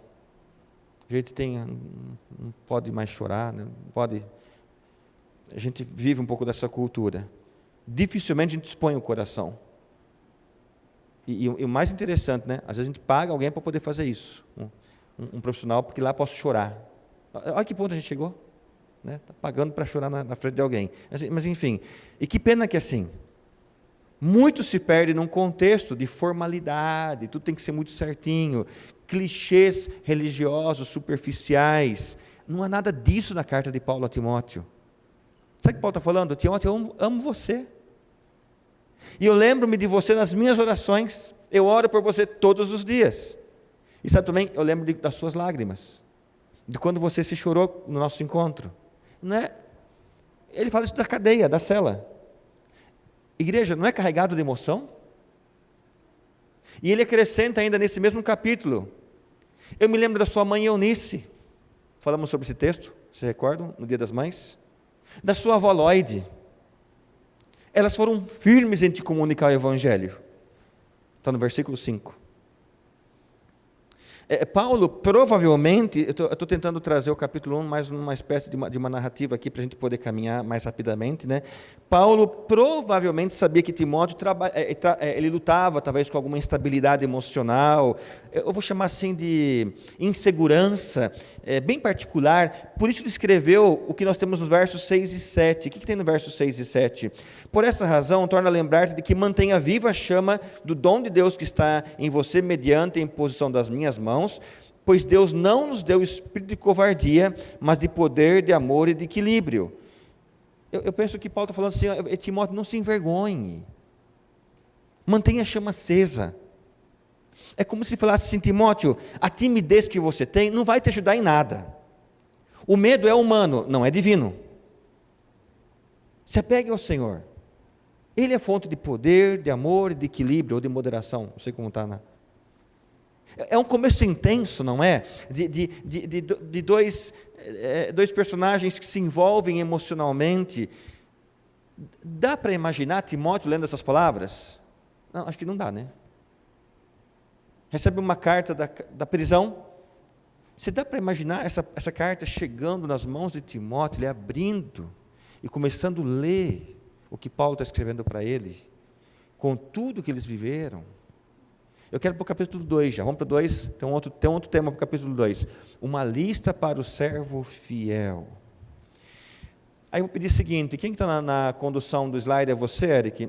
A gente não pode mais chorar, não pode. A gente vive um pouco dessa cultura. Dificilmente a gente expõe o coração. E o mais interessante, né? Às vezes a gente paga alguém para poder fazer isso. Um profissional, porque lá posso chorar. Olha que ponto a gente chegou. Está pagando para chorar na frente de alguém. Mas enfim, e que pena que assim, muito se perde num contexto de formalidade, tudo tem que ser muito certinho, clichês religiosos, superficiais. Não há nada disso na carta de Paulo a Timóteo. Sabe o que Paulo está falando? Timóteo, eu amo você. E eu lembro-me de você nas minhas orações. Eu oro por você todos os dias. E sabe também, eu lembro das suas lágrimas. De quando você se chorou no nosso encontro. Não é? Ele fala isso da cadeia, da cela. Igreja, não é carregado de emoção? E ele acrescenta ainda nesse mesmo capítulo. Eu me lembro da sua mãe Eunice. Falamos sobre esse texto, se recordam? No Dia das Mães. Da sua avó Lloyd. Elas foram firmes em te comunicar o Evangelho. Está no versículo 5. Paulo, provavelmente, eu estou tentando trazer o capítulo 1 mais numa espécie de uma narrativa aqui, para a gente poder caminhar mais rapidamente, né? Paulo provavelmente sabia que Timóteo ele lutava talvez com alguma instabilidade emocional, eu vou chamar assim de insegurança, bem particular, por isso ele escreveu o que nós temos nos versos 6 e 7. O que tem no versos 6 e 7? Por essa razão, torna a lembrar-te de que mantenha viva a chama do dom de Deus que está em você mediante a imposição das minhas mãos, pois Deus não nos deu espírito de covardia, mas de poder, de amor e de equilíbrio. Eu penso que Paulo está falando assim, Timóteo, não se envergonhe, mantenha a chama acesa. É como se falasse assim, Timóteo, a timidez que você tem não vai te ajudar em nada. O medo é humano, não é divino. Se apegue ao Senhor. Ele é fonte de poder, de amor, de equilíbrio ou de moderação. Não sei como está. É um começo intenso, não é? De dois personagens que se envolvem emocionalmente. Dá para imaginar Timóteo lendo essas palavras? Não, acho que não dá, né? Recebe uma carta da prisão. Você dá para imaginar essa carta chegando nas mãos de Timóteo, ele abrindo e começando a ler o que Paulo está escrevendo para ele, com tudo que eles viveram. Eu quero para o capítulo 2 já. Vamos para o 2, tem um outro tema para o capítulo 2. Uma lista para o servo fiel. Aí eu vou pedir o seguinte, quem está na condução do slide é você, Eric?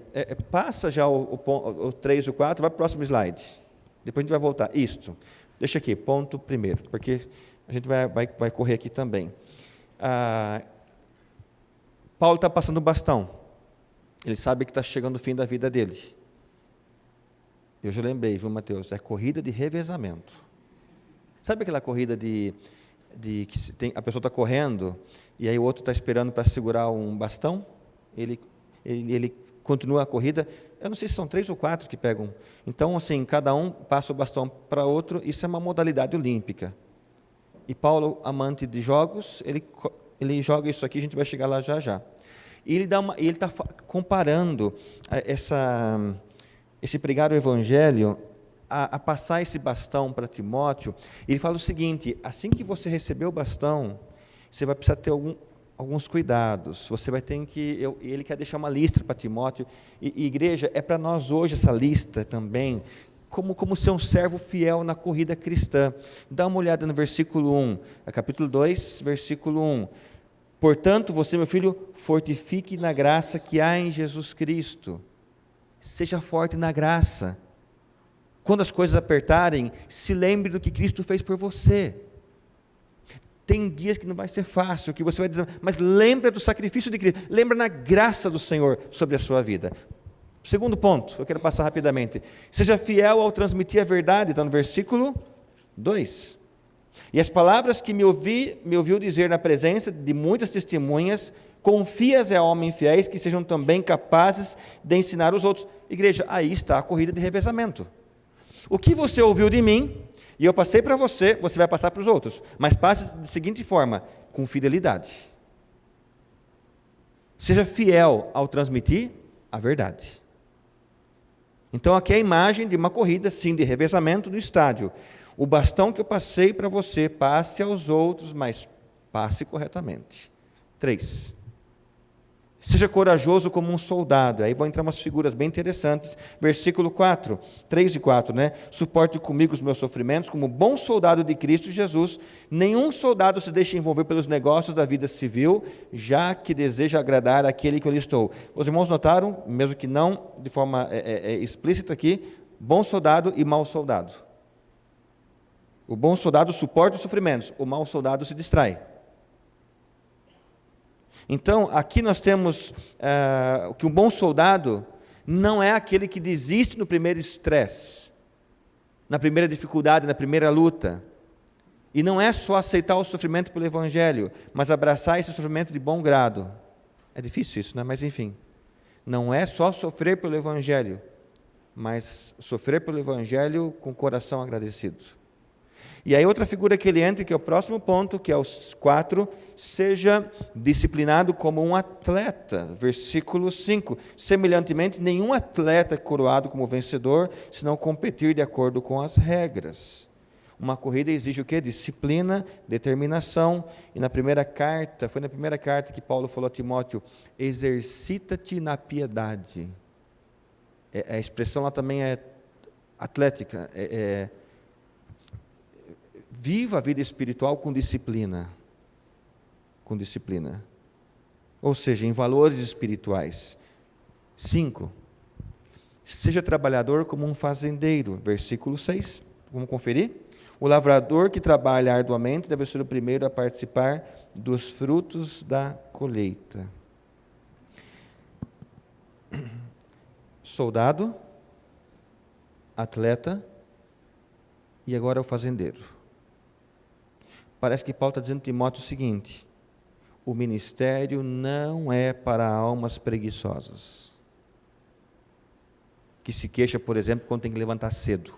Passa já o 3 e o 4, vai para o próximo slide. Depois a gente vai voltar. Isto. Deixa aqui, ponto primeiro, porque a gente vai correr aqui também. Paulo está passando o bastão. Ele sabe que está chegando o fim da vida dele. Eu já lembrei, viu, Mateus? É corrida de revezamento. Sabe aquela corrida que a pessoa está correndo e aí o outro está esperando para segurar um bastão? Ele continua a corrida. Eu não sei se são 3 ou 4 que pegam. Então, assim, cada um passa o bastão para outro. Isso é uma modalidade olímpica. E Paulo, amante de jogos, ele joga isso aqui, a gente vai chegar lá já já. E ele está comparando esse pregar o evangelho a passar esse bastão para Timóteo. Ele fala o seguinte: assim que você receber o bastão, você vai precisar ter alguns cuidados. Você vai ter ele quer deixar uma lista para Timóteo. E igreja, é para nós hoje essa lista também, como ser um servo fiel na corrida cristã. Dá uma olhada no versículo 1, capítulo 2, versículo 1. Portanto, você, meu filho, fortifique na graça que há em Jesus Cristo. Seja forte na graça. Quando as coisas apertarem, se lembre do que Cristo fez por você. Tem dias que não vai ser fácil, que você vai dizer, mas lembra do sacrifício de Cristo, lembra na graça do Senhor sobre a sua vida. Segundo ponto, eu quero passar rapidamente. Seja fiel ao transmitir a verdade, está no versículo 2. E as palavras que me ouviu dizer na presença de muitas testemunhas, confias a homens fiéis que sejam também capazes de ensinar os outros. Igreja, aí está a corrida de revezamento. O que você ouviu de mim, e eu passei para você, você vai passar para os outros. Mas passe da seguinte forma, com fidelidade. Seja fiel ao transmitir a verdade. Então aqui é a imagem de uma corrida, sim, de revezamento no estádio. O bastão que eu passei para você, passe aos outros, mas passe corretamente. 3. Seja corajoso como um soldado. Aí vão entrar umas figuras bem interessantes. Versículo 4, 3 e 4, né? Suporte comigo os meus sofrimentos, como bom soldado de Cristo Jesus. Nenhum soldado se deixa envolver pelos negócios da vida civil, já que deseja agradar aquele que eu lhe estou. Os irmãos notaram, mesmo que não de forma explícita aqui, bom soldado e mau soldado. O bom soldado suporta os sofrimentos, o mau soldado se distrai. Então, aqui nós temos que um bom soldado não é aquele que desiste no primeiro estresse, na primeira dificuldade, na primeira luta. E não é só aceitar o sofrimento pelo Evangelho, mas abraçar esse sofrimento de bom grado. É difícil isso, né? Mas enfim. Não é só sofrer pelo Evangelho, mas sofrer pelo Evangelho com o coração agradecido. E aí outra figura que ele entra, que é o próximo ponto, que é os 4, seja disciplinado como um atleta. Versículo 5. Semelhantemente, nenhum atleta é coroado como vencedor, se não competir de acordo com as regras. Uma corrida exige o quê? Disciplina, determinação. E na primeira carta, foi na primeira carta que Paulo falou a Timóteo, exercita-te na piedade. A expressão lá também é atlética, viva a vida espiritual com disciplina. Com disciplina. Ou seja, em valores espirituais. 5. Seja trabalhador como um fazendeiro. Versículo 6. Vamos conferir? O lavrador que trabalha arduamente deve ser o primeiro a participar dos frutos da colheita. Soldado, atleta e agora o fazendeiro. Parece que Paulo está dizendo a Timóteo o seguinte: o ministério não é para almas preguiçosas, que se queixa, por exemplo, quando tem que levantar cedo.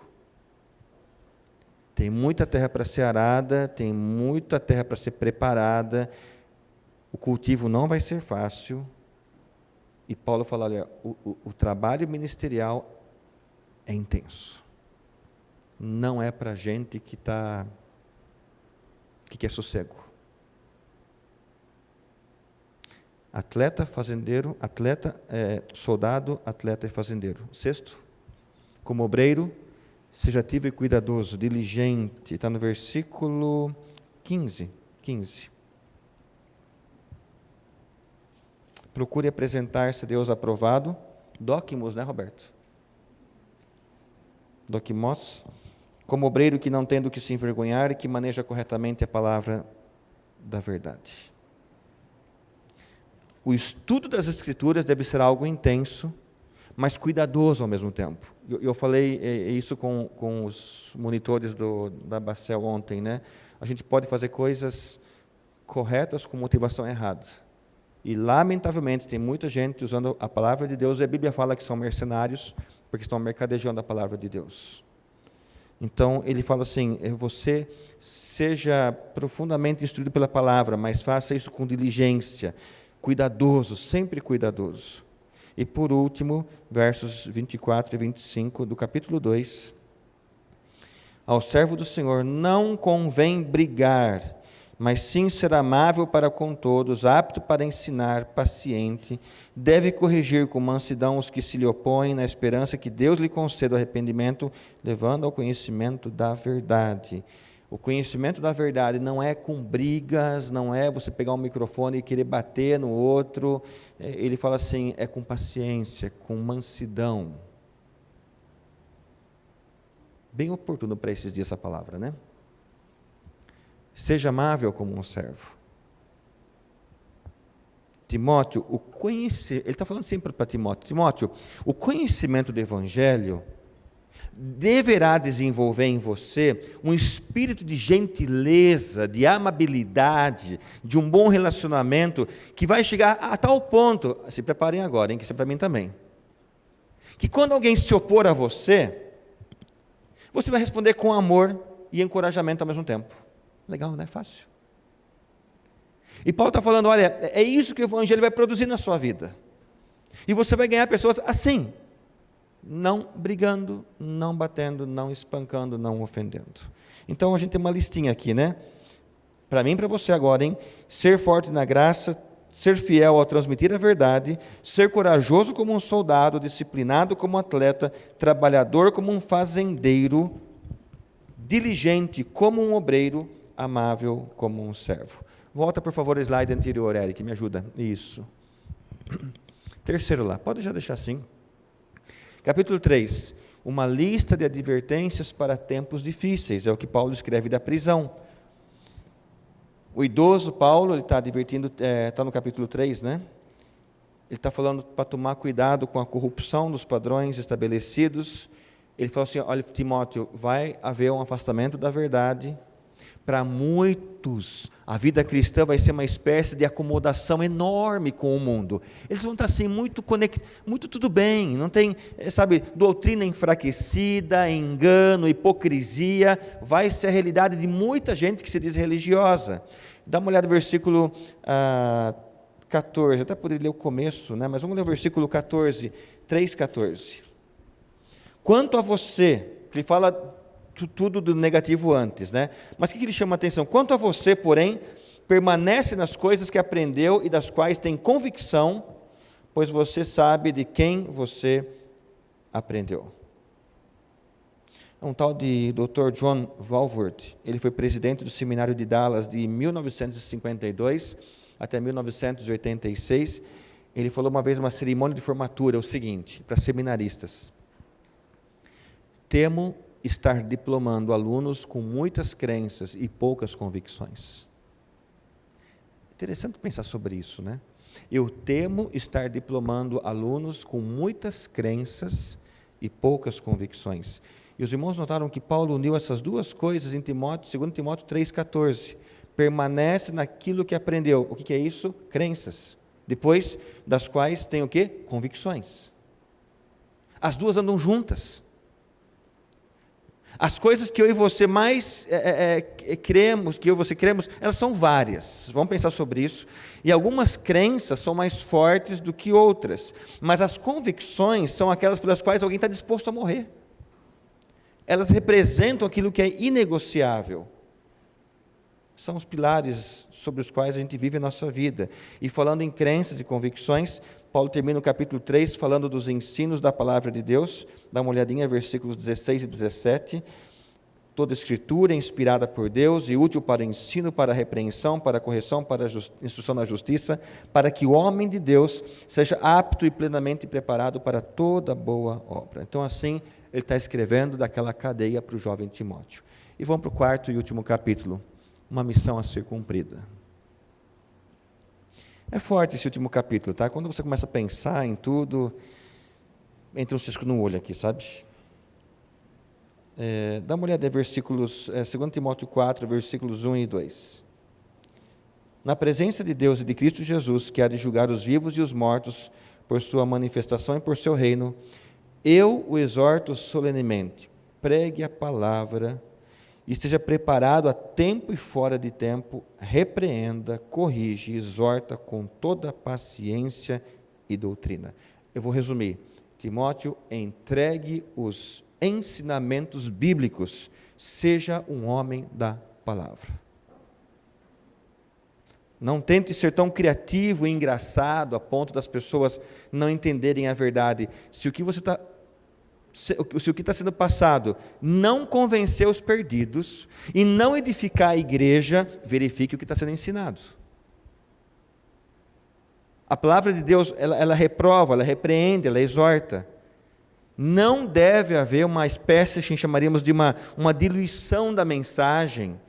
Tem muita terra para ser arada, tem muita terra para ser preparada, o cultivo não vai ser fácil. E Paulo fala, olha, o trabalho ministerial é intenso. Não é para gente que quer sossego. Atleta, fazendeiro, soldado, atleta e fazendeiro. 6, como obreiro, Seja ativo e cuidadoso, diligente. Está no versículo 15. Procure apresentar-se a Deus aprovado. Docimos, né, Roberto? Docimos. Como obreiro que não tem do que se envergonhar e que maneja corretamente a palavra da verdade. O estudo das Escrituras deve ser algo intenso, mas cuidadoso ao mesmo tempo. Eu falei isso com os monitores da Bacel ontem, né? A gente pode fazer coisas corretas com motivação errada. E, lamentavelmente, tem muita gente usando a palavra de Deus, e a Bíblia fala que são mercenários, porque estão mercadejando a palavra de Deus. Então, ele fala assim, você seja profundamente instruído pela palavra, mas faça isso com diligência, cuidadoso, sempre cuidadoso. E, por último, versos 24 e 25 do capítulo 2. Ao servo do Senhor não convém brigar, mas sim ser amável para com todos, apto para ensinar, paciente, deve corrigir com mansidão os que se lhe opõem, na esperança que Deus lhe conceda o arrependimento, levando ao conhecimento da verdade. O conhecimento da verdade não é com brigas, não é você pegar um microfone e querer bater no outro. Ele fala assim, é com paciência, com mansidão. Bem oportuno para esses dias essa palavra, né? Seja amável como um servo. Timóteo, ele está falando sempre para Timóteo. Timóteo, o conhecimento do Evangelho deverá desenvolver em você um espírito de gentileza, de amabilidade, de um bom relacionamento, que vai chegar a tal ponto, se preparem agora, hein, que isso é para mim também, que quando alguém se opor a você, você vai responder com amor e encorajamento ao mesmo tempo. Legal, né? Fácil. E Paulo está falando, olha, é isso que o Evangelho vai produzir na sua vida. E você vai ganhar pessoas assim, não brigando, não batendo, não espancando, não ofendendo. Então a gente tem uma listinha aqui, né? Para mim e para você agora, hein? Ser forte na graça, ser fiel ao transmitir a verdade, ser corajoso como um soldado, disciplinado como um atleta, trabalhador como um fazendeiro, diligente como um obreiro, amável como um servo. Volta, por favor, ao slide anterior, Eric, me ajuda. Isso. Terceiro lá, pode já deixar assim. Capítulo 3, uma lista de advertências para tempos difíceis, é o que Paulo escreve da prisão. O idoso Paulo, ele está advertindo, está no capítulo 3, né? Ele está falando para tomar cuidado com a corrupção dos padrões estabelecidos. Ele fala assim, olha, Timóteo, vai haver um afastamento da verdade. Para muitos, a vida cristã vai ser uma espécie de acomodação enorme com o mundo. Eles vão estar assim, muito tudo bem, não tem, sabe, doutrina enfraquecida, engano, hipocrisia, vai ser a realidade de muita gente que se diz religiosa. Dá uma olhada no versículo 14, até poderia ler o começo, né? Mas vamos ler o versículo 14, 3:14. Quanto a você, que ele fala tudo do negativo antes, né? Mas o que ele chama a atenção? Quanto a você, porém, permanece nas coisas que aprendeu e das quais tem convicção, pois você sabe de quem você aprendeu. Um tal de Dr. John Walvoord, ele foi presidente do Seminário de Dallas de 1952 até 1986. Ele falou uma vez numa cerimônia de formatura o seguinte, para seminaristas: temo estar diplomando alunos com muitas crenças e poucas convicções. Interessante pensar sobre isso, né? Eu temo estar diplomando alunos com muitas crenças e poucas convicções. E os irmãos notaram que Paulo uniu essas duas coisas em Timóteo, 2 Timóteo 3,14. Permanece naquilo que aprendeu. O que é isso? Crenças. Depois das quais tem o quê? Convicções. As duas andam juntas. As coisas que eu e você mais cremos, que eu e você cremos, elas são várias. Vamos pensar sobre isso. E algumas crenças são mais fortes do que outras. Mas as convicções são aquelas pelas quais alguém está disposto a morrer. Elas representam aquilo que é inegociável. são os pilares sobre os quais a gente vive a nossa vida. E falando em crenças e convicções, Paulo termina o capítulo 3 falando dos ensinos da palavra de Deus. Dá uma olhadinha, versículos 16 e 17. Toda escritura é inspirada por Deus e útil para ensino, para repreensão, para correção, para instrução na justiça, para que o homem de Deus seja apto e plenamente preparado para toda boa obra. Então, assim, ele está escrevendo daquela cadeia para o jovem Timóteo. E vamos para o quarto e último capítulo. Uma missão a ser cumprida. É forte esse último capítulo, tá? Quando você começa a pensar em tudo, entra um cisco no olho aqui, sabe? Dá uma olhada em versículos, 2 Timóteo 4, versículos 1 e 2. Na presença de Deus e de Cristo Jesus, que há de julgar os vivos e os mortos por sua manifestação e por seu reino, eu o exorto solenemente, pregue a palavra, esteja preparado a tempo e fora de tempo, repreenda, corrige, exorta com toda paciência e doutrina. Eu vou resumir. Timóteo, entregue os ensinamentos bíblicos, seja um homem da palavra. Não tente ser tão criativo e engraçado a ponto das pessoas não entenderem a verdade. Se o que está sendo passado não convencer os perdidos e não edificar a igreja, verifique o que está sendo ensinado. A palavra de Deus, ela reprova, ela repreende, ela exorta. Não deve haver uma espécie, que chamaríamos de uma diluição da mensagem,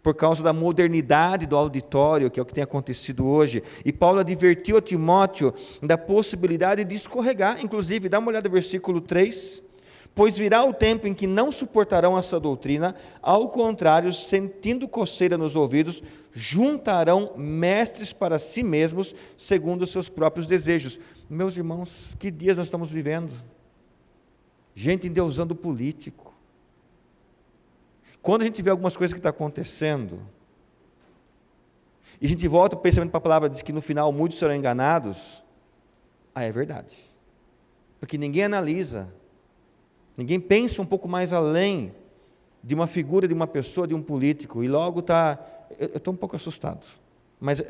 por causa da modernidade do auditório, que é o que tem acontecido hoje. E Paulo advertiu a Timóteo da possibilidade de escorregar. Inclusive, dá uma olhada no versículo 3. Pois virá o tempo em que não suportarão essa doutrina, ao contrário, sentindo coceira nos ouvidos, juntarão mestres para si mesmos, segundo os seus próprios desejos. Meus irmãos, que dias nós estamos vivendo? Gente endeusando o político. Quando a gente vê algumas coisas que estão acontecendo, e a gente volta o pensamento para a palavra, diz que no final muitos serão enganados, é verdade. Porque ninguém analisa, ninguém pensa um pouco mais além de uma figura, de uma pessoa, de um político, e logo está... Eu estou um pouco assustado, mas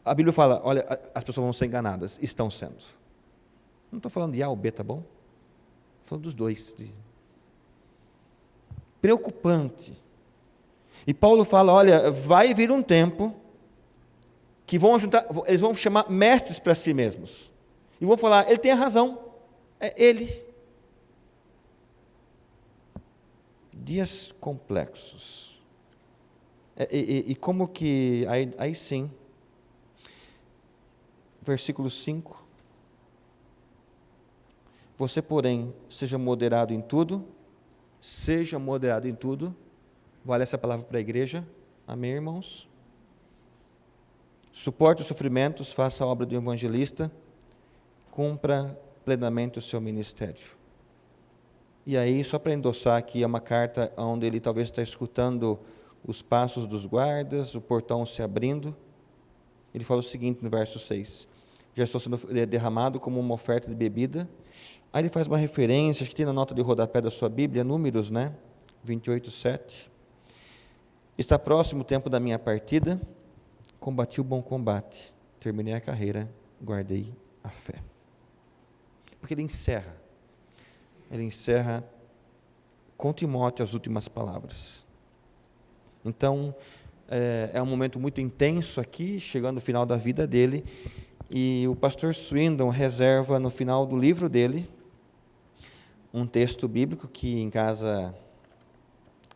a Bíblia fala, olha, as pessoas vão ser enganadas, estão sendo. Não estou falando de A ou B, tá bom? Estou falando dos dois. Preocupante. E Paulo fala, olha, vai vir um tempo que eles vão chamar mestres para si mesmos. E vão falar, ele tem a razão, é ele. Dias complexos. E como que, aí sim, versículo 5, você, porém, seja moderado em tudo, vale essa palavra para a igreja, amém, irmãos? Suporte os sofrimentos, faça a obra do evangelista, cumpra plenamente o seu ministério. E aí, só para endossar aqui, é uma carta onde ele talvez está escutando os passos dos guardas, o portão se abrindo. Ele fala o seguinte no verso 6, já estou sendo derramado como uma oferta de bebida. Aí ele faz uma referência, acho que tem na nota de rodapé da sua Bíblia, Números, 28:7. Está próximo o tempo da minha partida, combati o bom combate, terminei a carreira, guardei a fé. Porque ele encerra com Timóteo as últimas palavras. Então, é um momento muito intenso aqui, chegando no final da vida dele, e o pastor Swindon reserva no final do livro dele um texto bíblico que em casa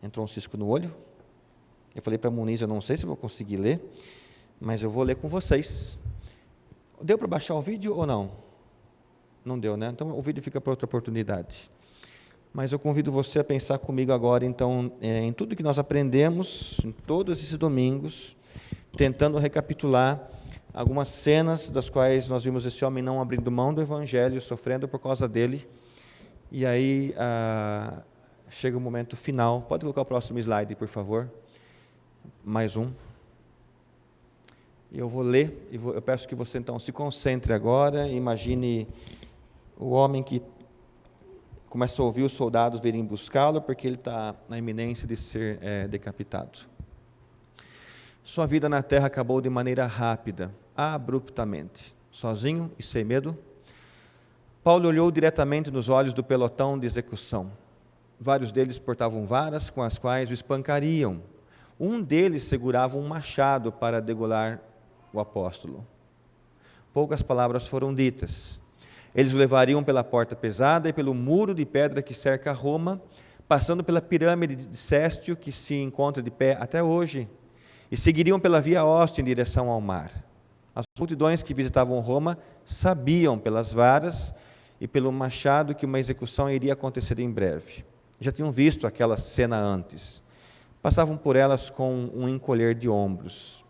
entrou um cisco no olho. Eu falei para a Muniz, eu não sei se vou conseguir ler, mas eu vou ler com vocês. Deu para baixar o vídeo ou não? Não deu, né? Então o vídeo fica para outra oportunidade. Mas eu convido você a pensar comigo agora, então, em tudo que nós aprendemos, em todos esses domingos, tentando recapitular algumas cenas das quais nós vimos esse homem não abrindo mão do Evangelho, sofrendo por causa dele. E aí, chega o momento final. Pode colocar o próximo slide, por favor. Mais um. E eu vou ler, eu peço que você então se concentre agora, imagine o homem que começa a ouvir os soldados virem buscá-lo, porque ele está na iminência de ser decapitado. Sua vida na terra acabou de maneira rápida, abruptamente, sozinho e sem medo. Paulo olhou diretamente nos olhos do pelotão de execução. Vários deles portavam varas com as quais o espancariam. Um deles segurava um machado para degolar o apóstolo. Poucas palavras foram ditas. Eles o levariam pela porta pesada e pelo muro de pedra que cerca Roma, passando pela pirâmide de Céstio, que se encontra de pé até hoje, e seguiriam pela Via Óstia em direção ao mar. As multidões que visitavam Roma sabiam pelas varas e pelo machado que uma execução iria acontecer em breve. Já tinham visto aquela cena antes. Passavam por elas com um encolher de ombros.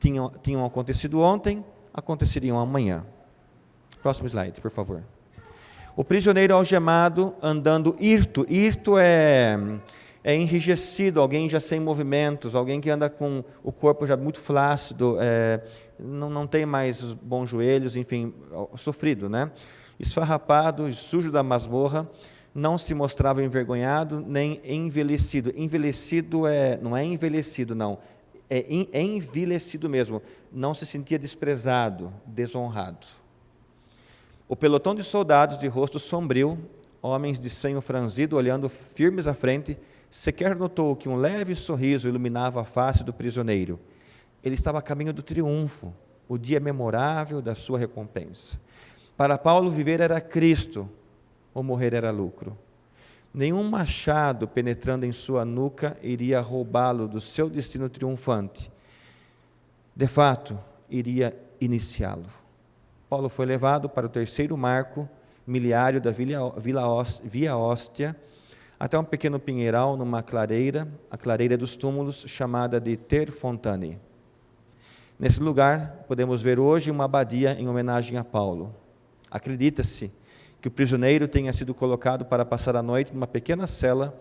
Tinham acontecido ontem, aconteceriam amanhã. Próximo slide, por favor. O prisioneiro algemado andando hirto. Hirto é enrijecido, alguém já sem movimentos, alguém que anda com o corpo já muito flácido, não tem mais bons joelhos, enfim, sofrido, né? Esfarrapado, sujo da masmorra, não se mostrava envergonhado nem envelhecido. Envelhecido não é envelhecido, não. É envelhecido mesmo. Não se sentia desprezado, desonrado. O pelotão de soldados de rosto sombrio, homens de senho franzido, olhando firmes à frente, sequer notou que um leve sorriso iluminava a face do prisioneiro. Ele estava a caminho do triunfo, o dia memorável da sua recompensa. Para Paulo, viver era Cristo, ou morrer era lucro. Nenhum machado penetrando em sua nuca iria roubá-lo do seu destino triunfante. De fato, iria iniciá-lo. Paulo foi levado para o terceiro marco miliário da Via Óstia, até um pequeno pinheiral numa clareira, a clareira dos túmulos, chamada de Ter Fontane. Nesse lugar, podemos ver hoje uma abadia em homenagem a Paulo. Acredita-se que o prisioneiro tenha sido colocado para passar a noite numa pequena cela,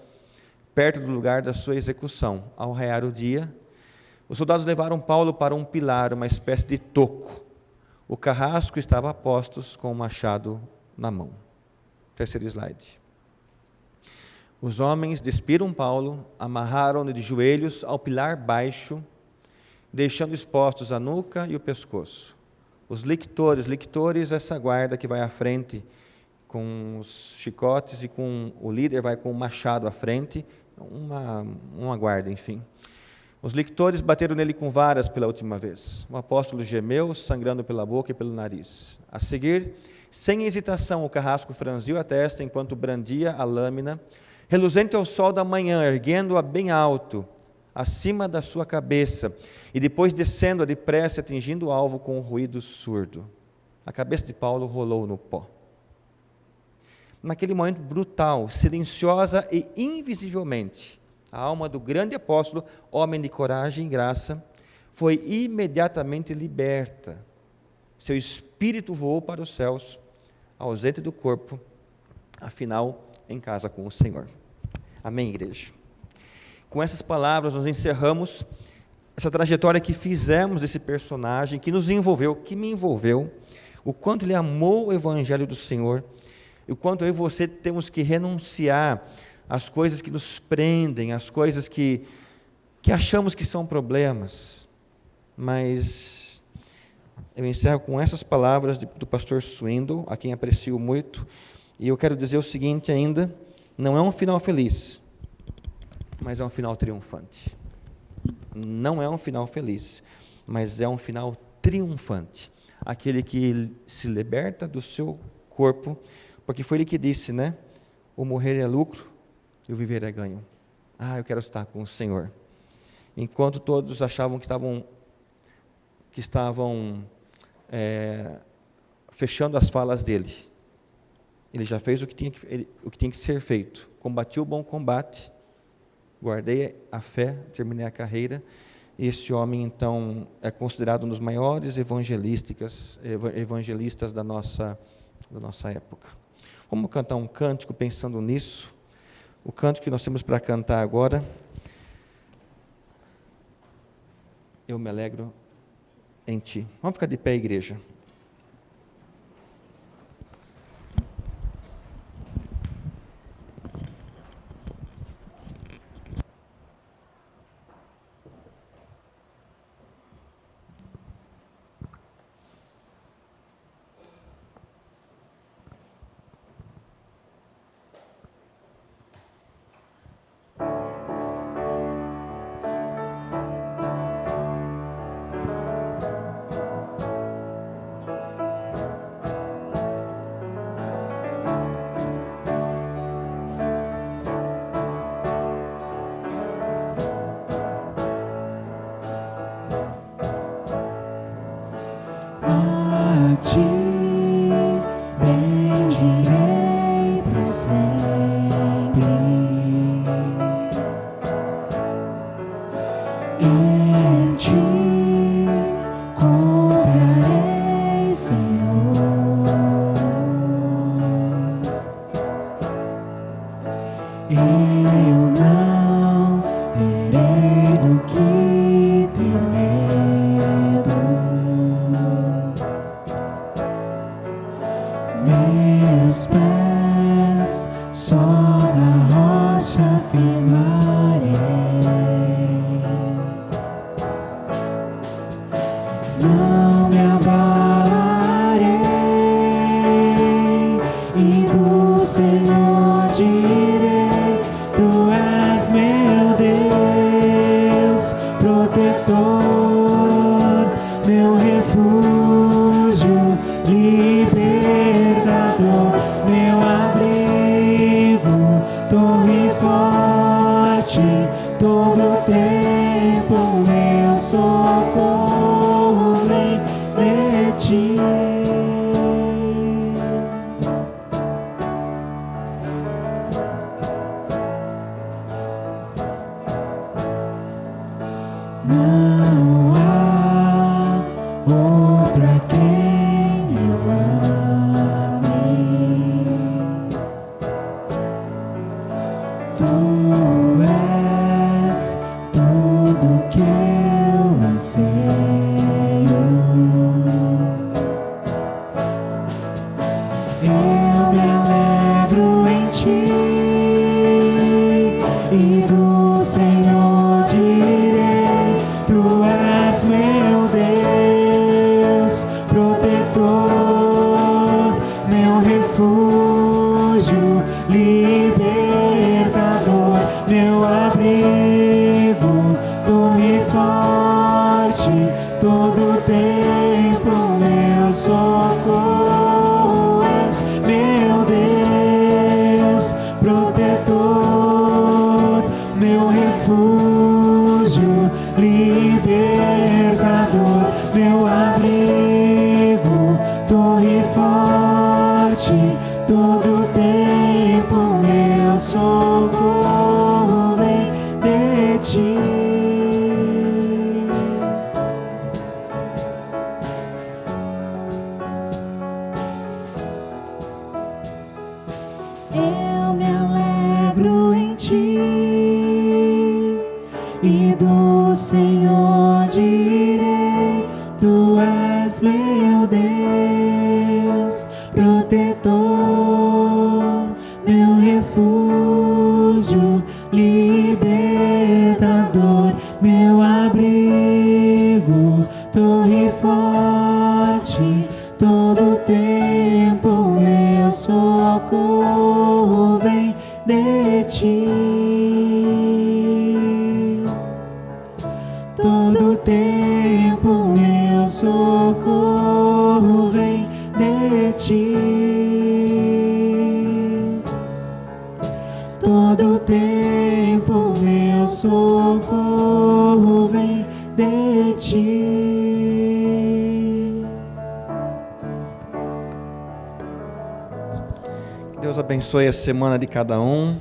perto do lugar da sua execução. Ao raiar o dia, os soldados levaram Paulo para um pilar, uma espécie de toco. O carrasco estava a postos com o machado na mão. Terceiro slide. Os homens despiram Paulo, amarraram-no de joelhos ao pilar baixo, deixando expostos a nuca e o pescoço. Os lictores, essa guarda que vai à frente com os chicotes, e o líder vai com o machado à frente, uma guarda, enfim. Os lictores bateram nele com varas pela última vez. O apóstolo gemeu, sangrando pela boca e pelo nariz. A seguir, sem hesitação, o carrasco franziu a testa enquanto brandia a lâmina, reluzente ao sol da manhã, erguendo-a bem alto, acima da sua cabeça, e depois descendo-a depressa, atingindo o alvo com um ruído surdo. A cabeça de Paulo rolou no pó. Naquele momento brutal, silenciosa e invisivelmente, a alma do grande apóstolo, homem de coragem e graça, foi imediatamente liberta. Seu espírito voou para os céus, ausente do corpo, afinal, em casa com o Senhor. Amém, igreja? Com essas palavras, nós encerramos essa trajetória que fizemos desse personagem, que nos envolveu, que me envolveu, o quanto ele amou o Evangelho do Senhor, e o quanto eu e você temos que renunciar às coisas que nos prendem, às coisas que achamos que são problemas. Mas eu encerro com essas palavras do pastor Swindle, a quem aprecio muito, e eu quero dizer o seguinte ainda: não é um final feliz, mas é um final triunfante. Não é um final feliz, mas é um final triunfante. Aquele que se liberta do seu corpo, porque foi ele que disse, né? O morrer é lucro e o viver é ganho. Eu quero estar com o Senhor. Enquanto todos achavam que estavam fechando as falas dele, ele já fez o que tinha que ser feito. Combati o bom combate, guardei a fé, terminei a carreira. E esse homem, então, é considerado um dos maiores evangelistas da nossa época. Vamos cantar um cântico pensando nisso. O cântico que nós temos para cantar agora. Eu me alegro em ti. Vamos ficar de pé, igreja. Eu não terei do que ter medo. Meus pés só na rocha firmarei. Não me abalarei, e do Senhor direi: Tu és meu Deus, protetor, meu refúgio, libertador, meu abrigo, torre forte, todo tempo meu socorro vem de ti. Não há outra quem eu ame. Tu és tudo que eu anseio. Eu me alegro em ti, e do Senhor direi: Tu és meu Deus, protetor, meu refúgio, libertador, meu abrigo, torre forte, todo tempo meu socorro és, meu Deus, protetor, meu refúgio, libertador, meu abrigo, torre forte, todo tempo meu socorro vem de ti. Eu me alegro em ti, e do Senhor direi: Tu és meu Deus, protetor, meu refúgio, libertador, meu abrigo, torre forte, todo tempo meu socorro vem de ti. Todo tempo meu socorro vem de ti. Todo tempo meu socorro vem de ti. Que Deus abençoe a semana de cada um.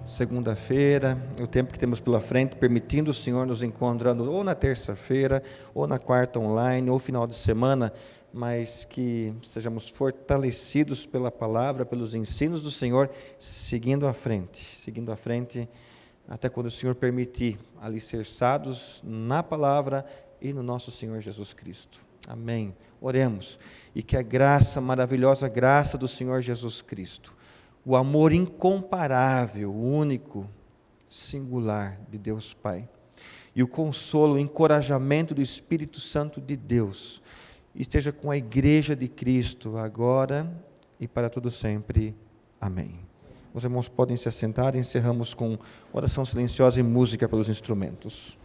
Segunda-feira, o tempo que temos pela frente, permitindo o Senhor nos encontrando ou na terça-feira, ou na quarta online, ou final de semana, mas que sejamos fortalecidos pela palavra, pelos ensinos do Senhor, seguindo à frente, até quando o Senhor permitir, alicerçados na palavra e no nosso Senhor Jesus Cristo. Amém. Oremos, e que a graça, maravilhosa graça do Senhor Jesus Cristo, o amor incomparável, único, singular de Deus Pai, e o consolo, o encorajamento do Espírito Santo de Deus, esteja com a Igreja de Cristo, agora e para todo sempre. Amém. Os irmãos podem se assentar, encerramos com oração silenciosa e música pelos instrumentos.